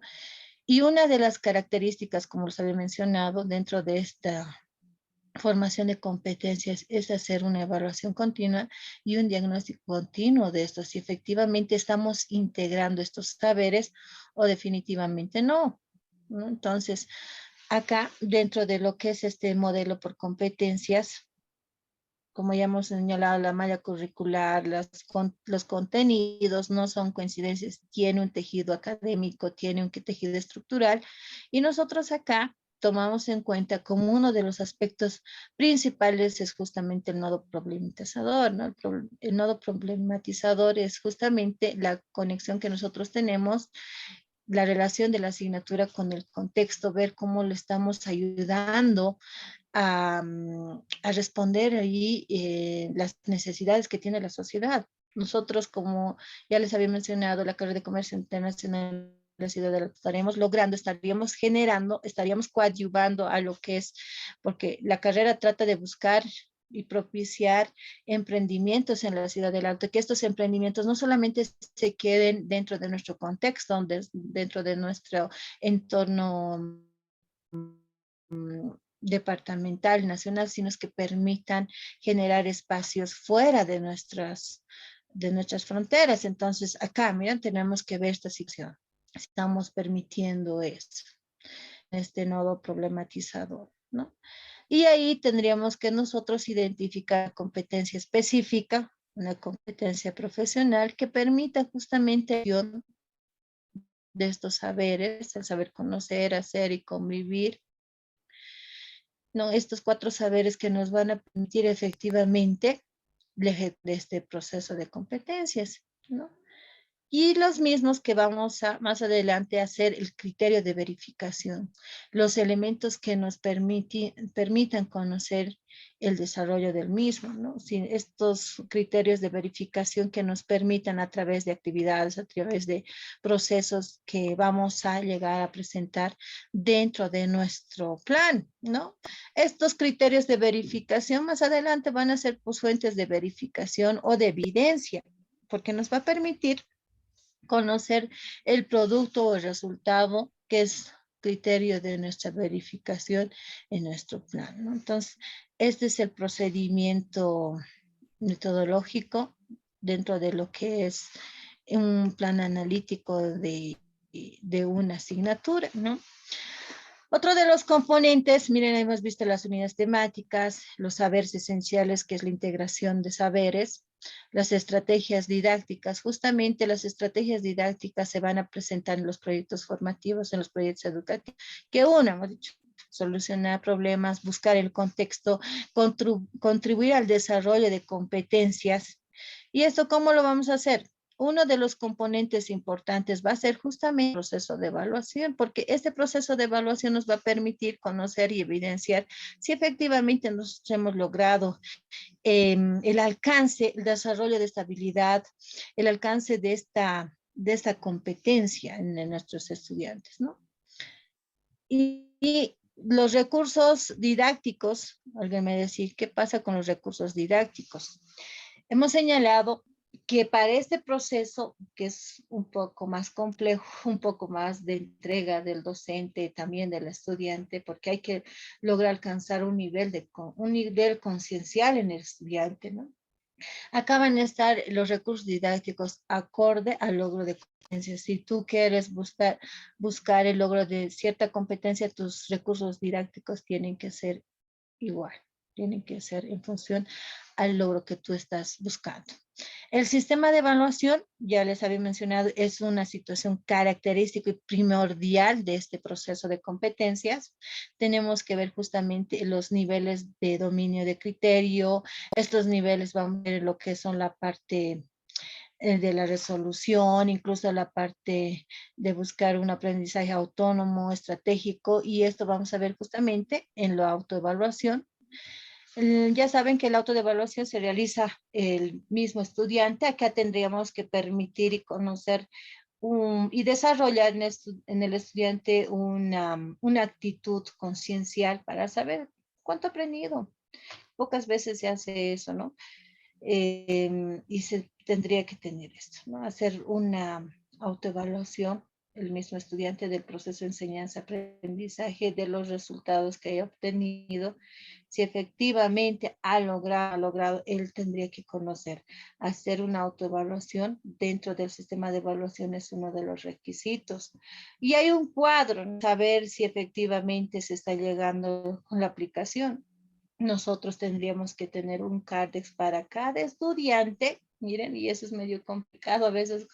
Y una de las características, como les había mencionado, dentro de esta formación de competencias es hacer una evaluación continua y un diagnóstico continuo de esto, si efectivamente estamos integrando estos saberes o definitivamente no, ¿no? Entonces, acá dentro de lo que es este modelo por competencias, como ya hemos señalado, la malla curricular, los contenidos no son coincidencias, tiene un tejido académico, tiene un tejido estructural, y nosotros acá tomamos en cuenta como uno de los aspectos principales es justamente el nodo problematizador, ¿no? El nodo problematizador es justamente la conexión que nosotros tenemos, la relación de la asignatura con el contexto, ver cómo le estamos ayudando a responder ahí las necesidades que tiene la sociedad. Nosotros, como ya les había mencionado, la carrera de comercio internacional la ciudad de la estaremos logrando, estaríamos generando, estaríamos coadyuvando a lo que es, porque la carrera trata de buscar y propiciar emprendimientos en la ciudad del Alto, que estos emprendimientos no solamente se queden dentro de nuestro contexto, dentro de nuestro entorno departamental, nacional, sino que permitan generar espacios fuera de nuestras fronteras. Entonces, acá, miren, tenemos que ver esta situación. Estamos permitiendo esto, este nodo problematizador, ¿no? Y ahí tendríamos que nosotros identificar competencia específica, una competencia profesional que permita justamente de estos saberes, el saber conocer, hacer y convivir, ¿no? Estos 4 saberes que nos van a permitir efectivamente de este proceso de competencias, ¿no? Y los mismos que vamos a más adelante a hacer el criterio de verificación, los elementos que nos permitan conocer el desarrollo del mismo, ¿no? Si estos criterios de verificación que nos permitan a través de actividades, a través de procesos que vamos a llegar a presentar dentro de nuestro plan, ¿no? Estos criterios de verificación más adelante van a ser pues, fuentes de verificación o de evidencia, porque nos va a permitir conocer el producto o el resultado que es criterio de nuestra verificación en nuestro plan, ¿no? Entonces, este es el procedimiento metodológico dentro de lo que es un plan analítico de una asignatura, ¿no? Otro de los componentes, miren, hemos visto las unidades temáticas, los saberes esenciales, que es la integración de saberes, las estrategias didácticas. Justamente las estrategias didácticas se van a presentar en los proyectos formativos, en los proyectos educativos, que uno, hemos dicho, solucionar problemas, buscar el contexto, contribuir al desarrollo de competencias. ¿Y esto cómo lo vamos a hacer? Uno de los componentes importantes va a ser justamente el proceso de evaluación, porque este proceso de evaluación nos va a permitir conocer y evidenciar si efectivamente nosotros hemos logrado el alcance, el desarrollo de esta habilidad, el alcance de esta competencia en nuestros estudiantes, ¿no? Y los recursos didácticos, alguien me decía, ¿qué pasa con los recursos didácticos? Hemos señalado que para este proceso, que es un poco más complejo, un poco más de entrega del docente, también del estudiante, porque hay que lograr alcanzar un nivel conciencial en el estudiante, ¿no? Acá van a estar los recursos didácticos acorde al logro de competencias. Si tú quieres buscar el logro de cierta competencia, tus recursos didácticos tienen que ser igual, tienen que ser en función al logro que tú estás buscando. El sistema de evaluación, ya les había mencionado, es una situación característica y primordial de este proceso de competencias. Tenemos que ver justamente los niveles de dominio de criterio. Estos niveles vamos a ver lo que son la parte de la resolución, incluso la parte de buscar un aprendizaje autónomo, estratégico, y esto vamos a ver justamente en la autoevaluación. Ya saben que la autoevaluación se realiza el mismo estudiante. Acá tendríamos que permitir y conocer y desarrollar en el estudiante una actitud conciencial para saber cuánto ha aprendido. Pocas veces se hace eso, ¿no? Y se tendría que tener esto, ¿no? Hacer una autoevaluación el mismo estudiante del proceso de enseñanza-aprendizaje, de los resultados que haya obtenido, si efectivamente ha logrado, él tendría que conocer. Hacer una autoevaluación dentro del sistema de evaluación es uno de los requisitos. Y hay un cuadro, saber si efectivamente se está llegando con la aplicación. Nosotros tendríamos que tener un Cardex para cada estudiante. Miren, y eso es medio complicado a veces.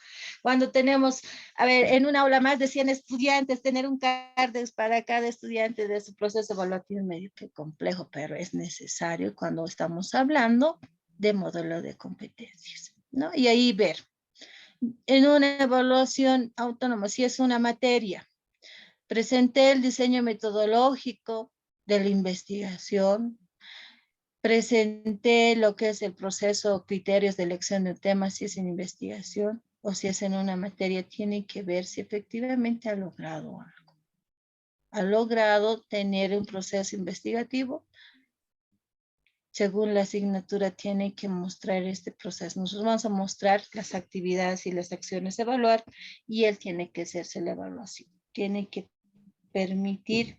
Cuando tenemos, a ver, en una aula más de 100 estudiantes, tener un Cardex para cada estudiante de su proceso evaluativo es medio que complejo, pero es necesario cuando estamos hablando de modelo de competencias, ¿no? Y ahí ver, en una evaluación autónoma, si es una materia, presenté el diseño metodológico de la investigación, presenté lo que es el proceso, criterios de elección de temas, si es en investigación o si es en una materia, tiene que ver si efectivamente ha logrado algo. Ha logrado tener un proceso investigativo. Según la asignatura, tiene que mostrar este proceso. Nosotros vamos a mostrar las actividades y las acciones a evaluar y él tiene que hacerse la evaluación. Tiene que permitir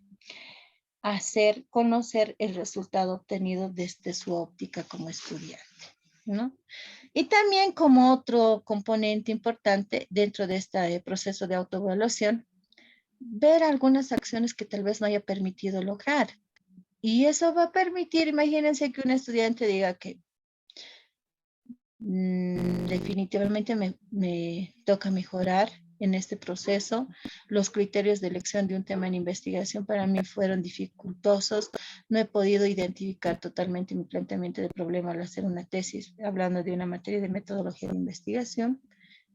conocer el resultado obtenido desde su óptica como estudiante, ¿no? Y también como otro componente importante dentro de este proceso de autoevaluación, ver algunas acciones que tal vez no haya permitido lograr. Y eso va a permitir, imagínense que un estudiante diga que definitivamente me toca mejorar en este proceso. Los criterios de elección de un tema en investigación para mí fueron dificultosos. No he podido identificar totalmente mi planteamiento de problema al hacer una tesis, hablando de una materia de metodología de investigación,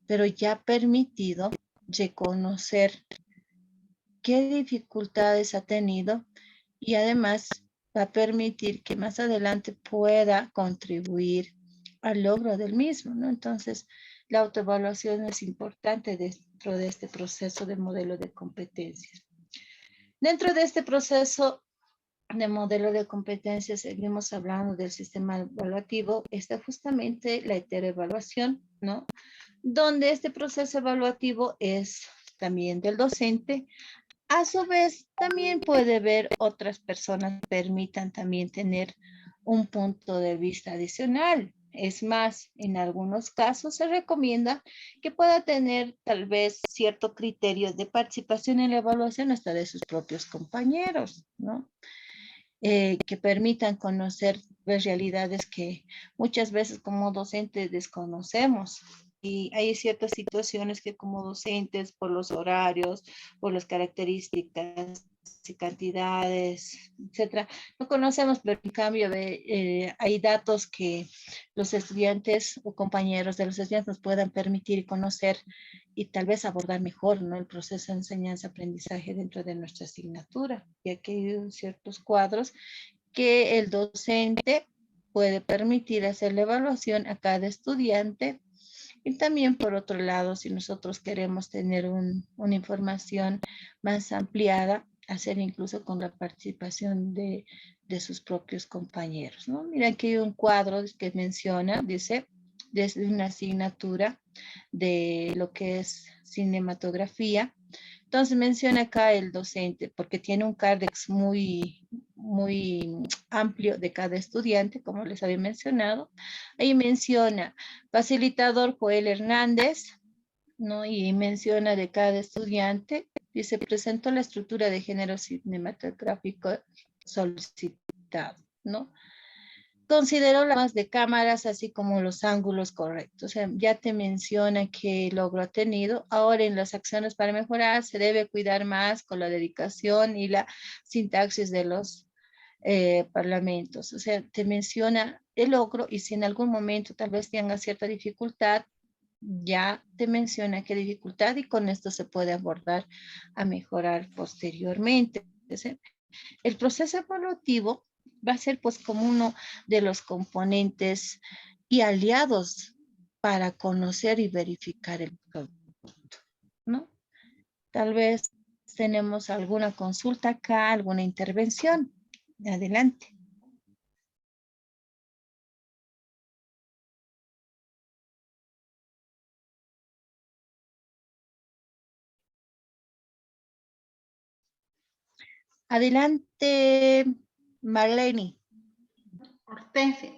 pero ya ha permitido reconocer qué dificultades ha tenido y además va a permitir que más adelante pueda contribuir al logro del mismo, ¿no? Entonces, la autoevaluación es importante dentro de este proceso de modelo de competencias. Dentro de este proceso de modelo de competencias, seguimos hablando del sistema evaluativo, está justamente la heteroevaluación, ¿no? Donde este proceso evaluativo es también del docente. A su vez, también puede ver otras personas, permitan también tener un punto de vista adicional. Es más, en algunos casos se recomienda que pueda tener tal vez cierto criterio de participación en la evaluación hasta de sus propios compañeros, ¿no? Que permitan conocer las realidades que muchas veces como docentes desconocemos. Y hay ciertas situaciones que como docentes, por los horarios, por las características y cantidades, etcétera, no conocemos, pero en cambio hay datos que los estudiantes o compañeros de los estudiantes nos puedan permitir conocer y tal vez abordar mejor, ¿no?, el proceso de enseñanza-aprendizaje dentro de nuestra asignatura, ya que hay ciertos cuadros que el docente puede permitir hacer la evaluación a cada estudiante. Y también, por otro lado, si nosotros queremos tener una información más ampliada, hacer incluso con la participación de sus propios compañeros, ¿no? Mira, aquí hay un cuadro que menciona, dice, desde una asignatura de lo que es cinematografía. Entonces menciona acá el docente, porque tiene un cardex muy amplio de cada estudiante, como les había mencionado. Ahí menciona facilitador Joel Hernández, ¿no? Y menciona de cada estudiante, dice, presentó la estructura de género cinematográfico solicitado, ¿no? Consideró las de cámaras, así como los ángulos correctos. O sea, ya te menciona qué logro ha tenido. Ahora, en las acciones para mejorar, se debe cuidar más con la dedicación y la sintaxis de los parlamentos. O sea, te menciona el logro y si en algún momento tal vez tenga cierta dificultad, ya te menciona qué dificultad y con esto se puede abordar a mejorar posteriormente. El proceso evolutivo va a ser pues como uno de los componentes y aliados para conocer y verificar el producto, ¿no? Tal vez tenemos alguna consulta acá, alguna intervención. Adelante. Adelante, Marlene. Hortensia.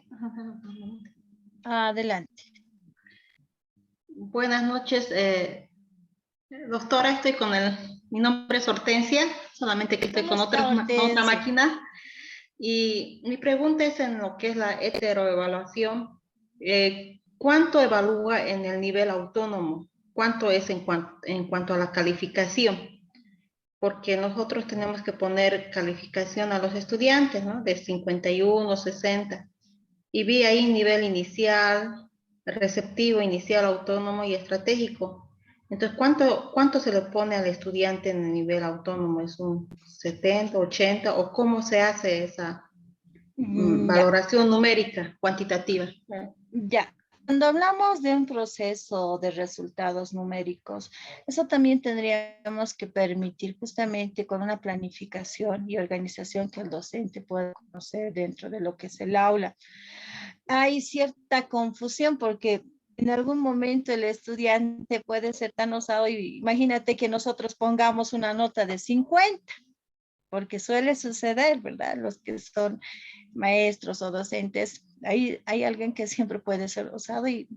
Adelante. Buenas noches, doctora. Estoy con mi nombre es Hortensia, solamente que estoy con otra máquina. Y mi pregunta es en lo que es la heteroevaluación. ¿Cuánto evalúa en el nivel autónomo? ¿Cuánto es en cuanto a la calificación? Porque nosotros tenemos que poner calificación a los estudiantes, ¿no? De 51, 60. Y vi ahí nivel inicial, receptivo, inicial, autónomo y estratégico. Entonces, ¿cuánto se le pone al estudiante en el nivel autónomo? ¿Es un 70, 80? ¿O cómo se hace esa valoración numérica, cuantitativa? Ya. Cuando hablamos de un proceso de resultados numéricos, eso también tendríamos que permitir justamente con una planificación y organización que el docente pueda conocer dentro de lo que es el aula. Hay cierta confusión porque en algún momento el estudiante puede ser tan osado y imagínate que nosotros pongamos una nota de 50, porque suele suceder, ¿verdad? Los que son maestros o docentes, hay alguien que siempre puede ser osado y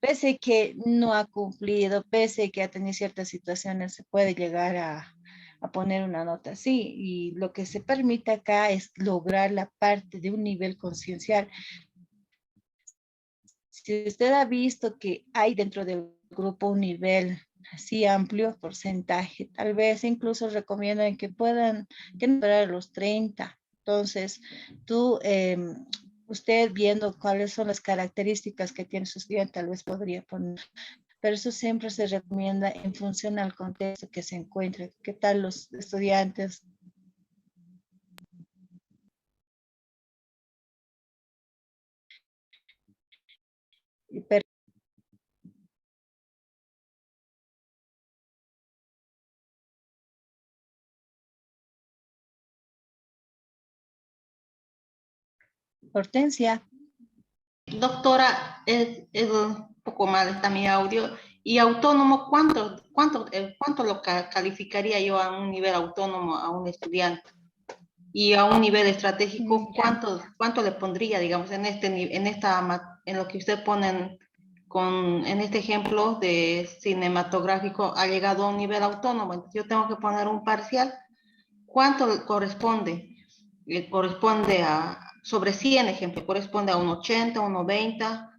pese que no ha cumplido, pese que ha tenido ciertas situaciones, se puede llegar a poner una nota así. Y lo que se permite acá es lograr la parte de un nivel conciencial. Si usted ha visto que hay dentro del grupo un nivel así amplio porcentaje. Tal vez incluso recomiendan que puedan esperar los 30. Entonces, usted viendo cuáles son las características que tiene su estudiante, tal vez podría poner, pero eso siempre se recomienda en función al contexto que se encuentre. ¿Qué tal los estudiantes? Hortensia. Doctora, es un poco mal está mi audio. ¿Y autónomo, cuánto lo calificaría yo a un nivel autónomo a un estudiante? Y a un nivel estratégico, ¿cuánto le pondría, digamos, en lo que usted pone en este ejemplo de cinematográfico, ha llegado a un nivel autónomo? Entonces yo tengo que poner un parcial. ¿Cuánto corresponde? Corresponde sobre 100 ejemplo, corresponde a un 80, un 90,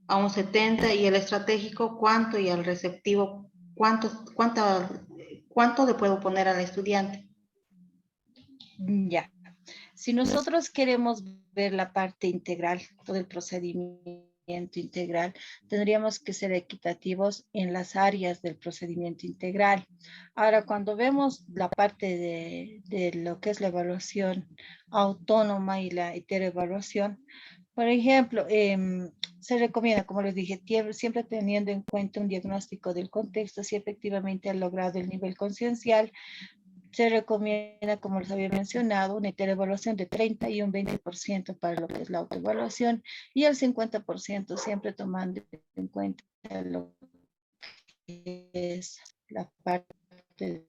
a un 70, y el estratégico, ¿cuánto? Y el receptivo, ¿cuánto le puedo poner al estudiante? Ya. Si nosotros queremos ver la parte integral, todo el procedimiento integral, tendríamos que ser equitativos en las áreas del procedimiento integral. Ahora, cuando vemos la parte de lo que es la evaluación autónoma y la heteroevaluación, por ejemplo, se recomienda, como les dije, siempre teniendo en cuenta un diagnóstico del contexto, si efectivamente han logrado el nivel conciencial. Se recomienda, como les había mencionado, una heteroevaluación de 30 y un 20% para lo que es la autoevaluación, y el 50% siempre tomando en cuenta lo que es la parte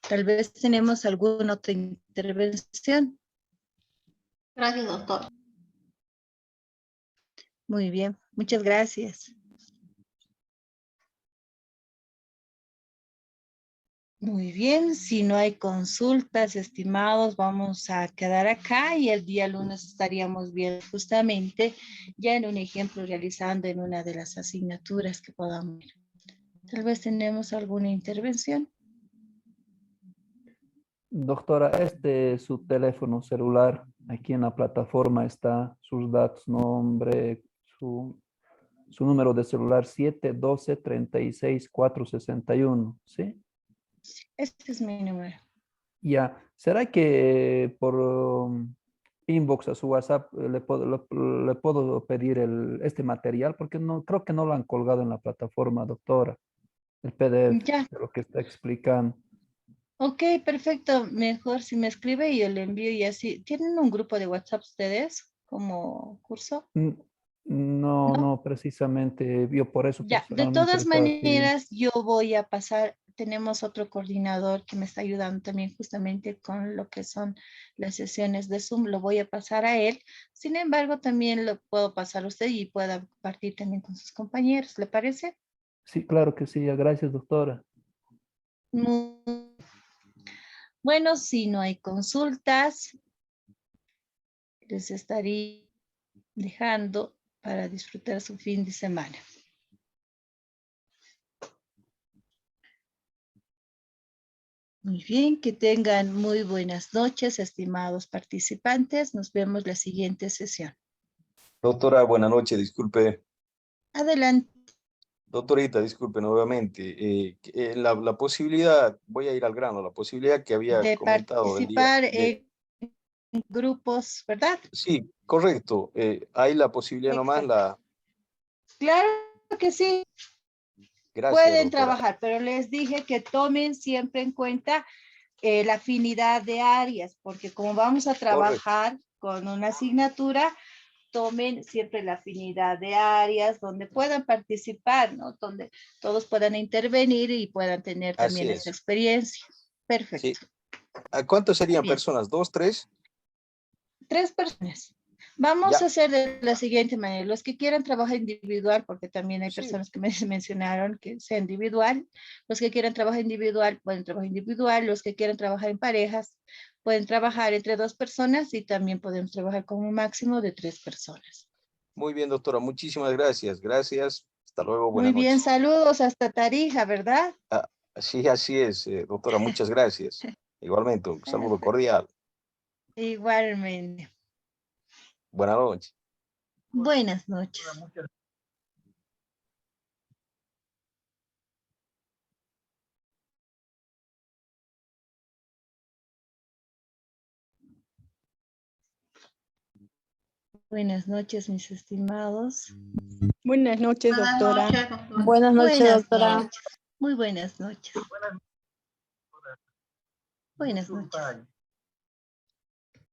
Tal vez tenemos alguna otra intervención. Gracias, doctor. Muy bien, muchas gracias. Muy bien, si no hay consultas, estimados, vamos a quedar acá y el día lunes estaríamos viendo justamente ya en un ejemplo realizando en una de las asignaturas que podamos ver. Tal vez tenemos alguna intervención. Doctora, su teléfono celular, aquí en la plataforma está sus datos, nombre, su número de celular 712-36-461, ¿sí? Este es mi número. Ya, ¿será que por inbox a su WhatsApp le puedo pedir este material? Porque no creo que no lo han colgado en la plataforma, doctora, el PDF, Ya, de lo que está explicando. ok, perfecto. Mejor si me escribe y yo le envío y así. ¿Tienen un grupo de WhatsApp ustedes como curso? No, ¿No? no, precisamente yo por eso Ya, de personalmente le todas estaba pidiendo. maneras, yo voy a pasar, tenemos otro coordinador que me está ayudando también justamente con lo que son las sesiones de Zoom, lo voy a pasar a él. Sin embargo, también lo puedo pasar a usted y pueda compartir también con sus compañeros, ¿le parece? Sí, claro que sí, gracias, doctora. Muy bueno, si no hay consultas, les estaría dejando para disfrutar su fin de semana. Muy bien, que tengan muy buenas noches, estimados participantes. Nos vemos la siguiente sesión. Doctora, buenas noches, disculpe. Adelante. Doctorita, disculpe nuevamente. La posibilidad, voy a ir al grano, la posibilidad que había De comentado del día. participar en grupos, ¿verdad? Sí, correcto. Hay la posibilidad nomás, Exacto. Claro que sí, Gracias, pueden doctora. trabajar, pero les dije que tomen siempre en cuenta la afinidad de áreas, porque como vamos a Correcto. trabajar con una asignatura, tomen siempre la afinidad de áreas donde puedan participar, ¿no? Donde todos puedan intervenir y puedan tener Así también esa es. experiencia. Sí. Perfecto. ¿A cuántos serían Bien. personas? ¿2, 3? 3 personas. Vamos Ya. a hacer de la siguiente manera. Los que quieran trabajar individual, porque también hay Sí. personas que me mencionaron que sea individual. Los que quieran trabajar individual, pueden trabajar individual. Los que quieran trabajar en parejas, pueden trabajar entre 2 personas y también podemos trabajar con un máximo de 3 personas. Muy bien, doctora. Muchísimas gracias. Gracias. Hasta luego. Muy Buenas bien, noches. saludos hasta Tarija, ¿verdad? Sí, así es, doctora. Muchas gracias. Igualmente, un saludo cordial. Igualmente. Buenas noches. Buenas noches. Buenas noches, mis estimados. Buenas noches, Buenas doctora. noches, doctora. Buenas noches, Buenas doctora. noches. Muy buenas noches. Buenas noches.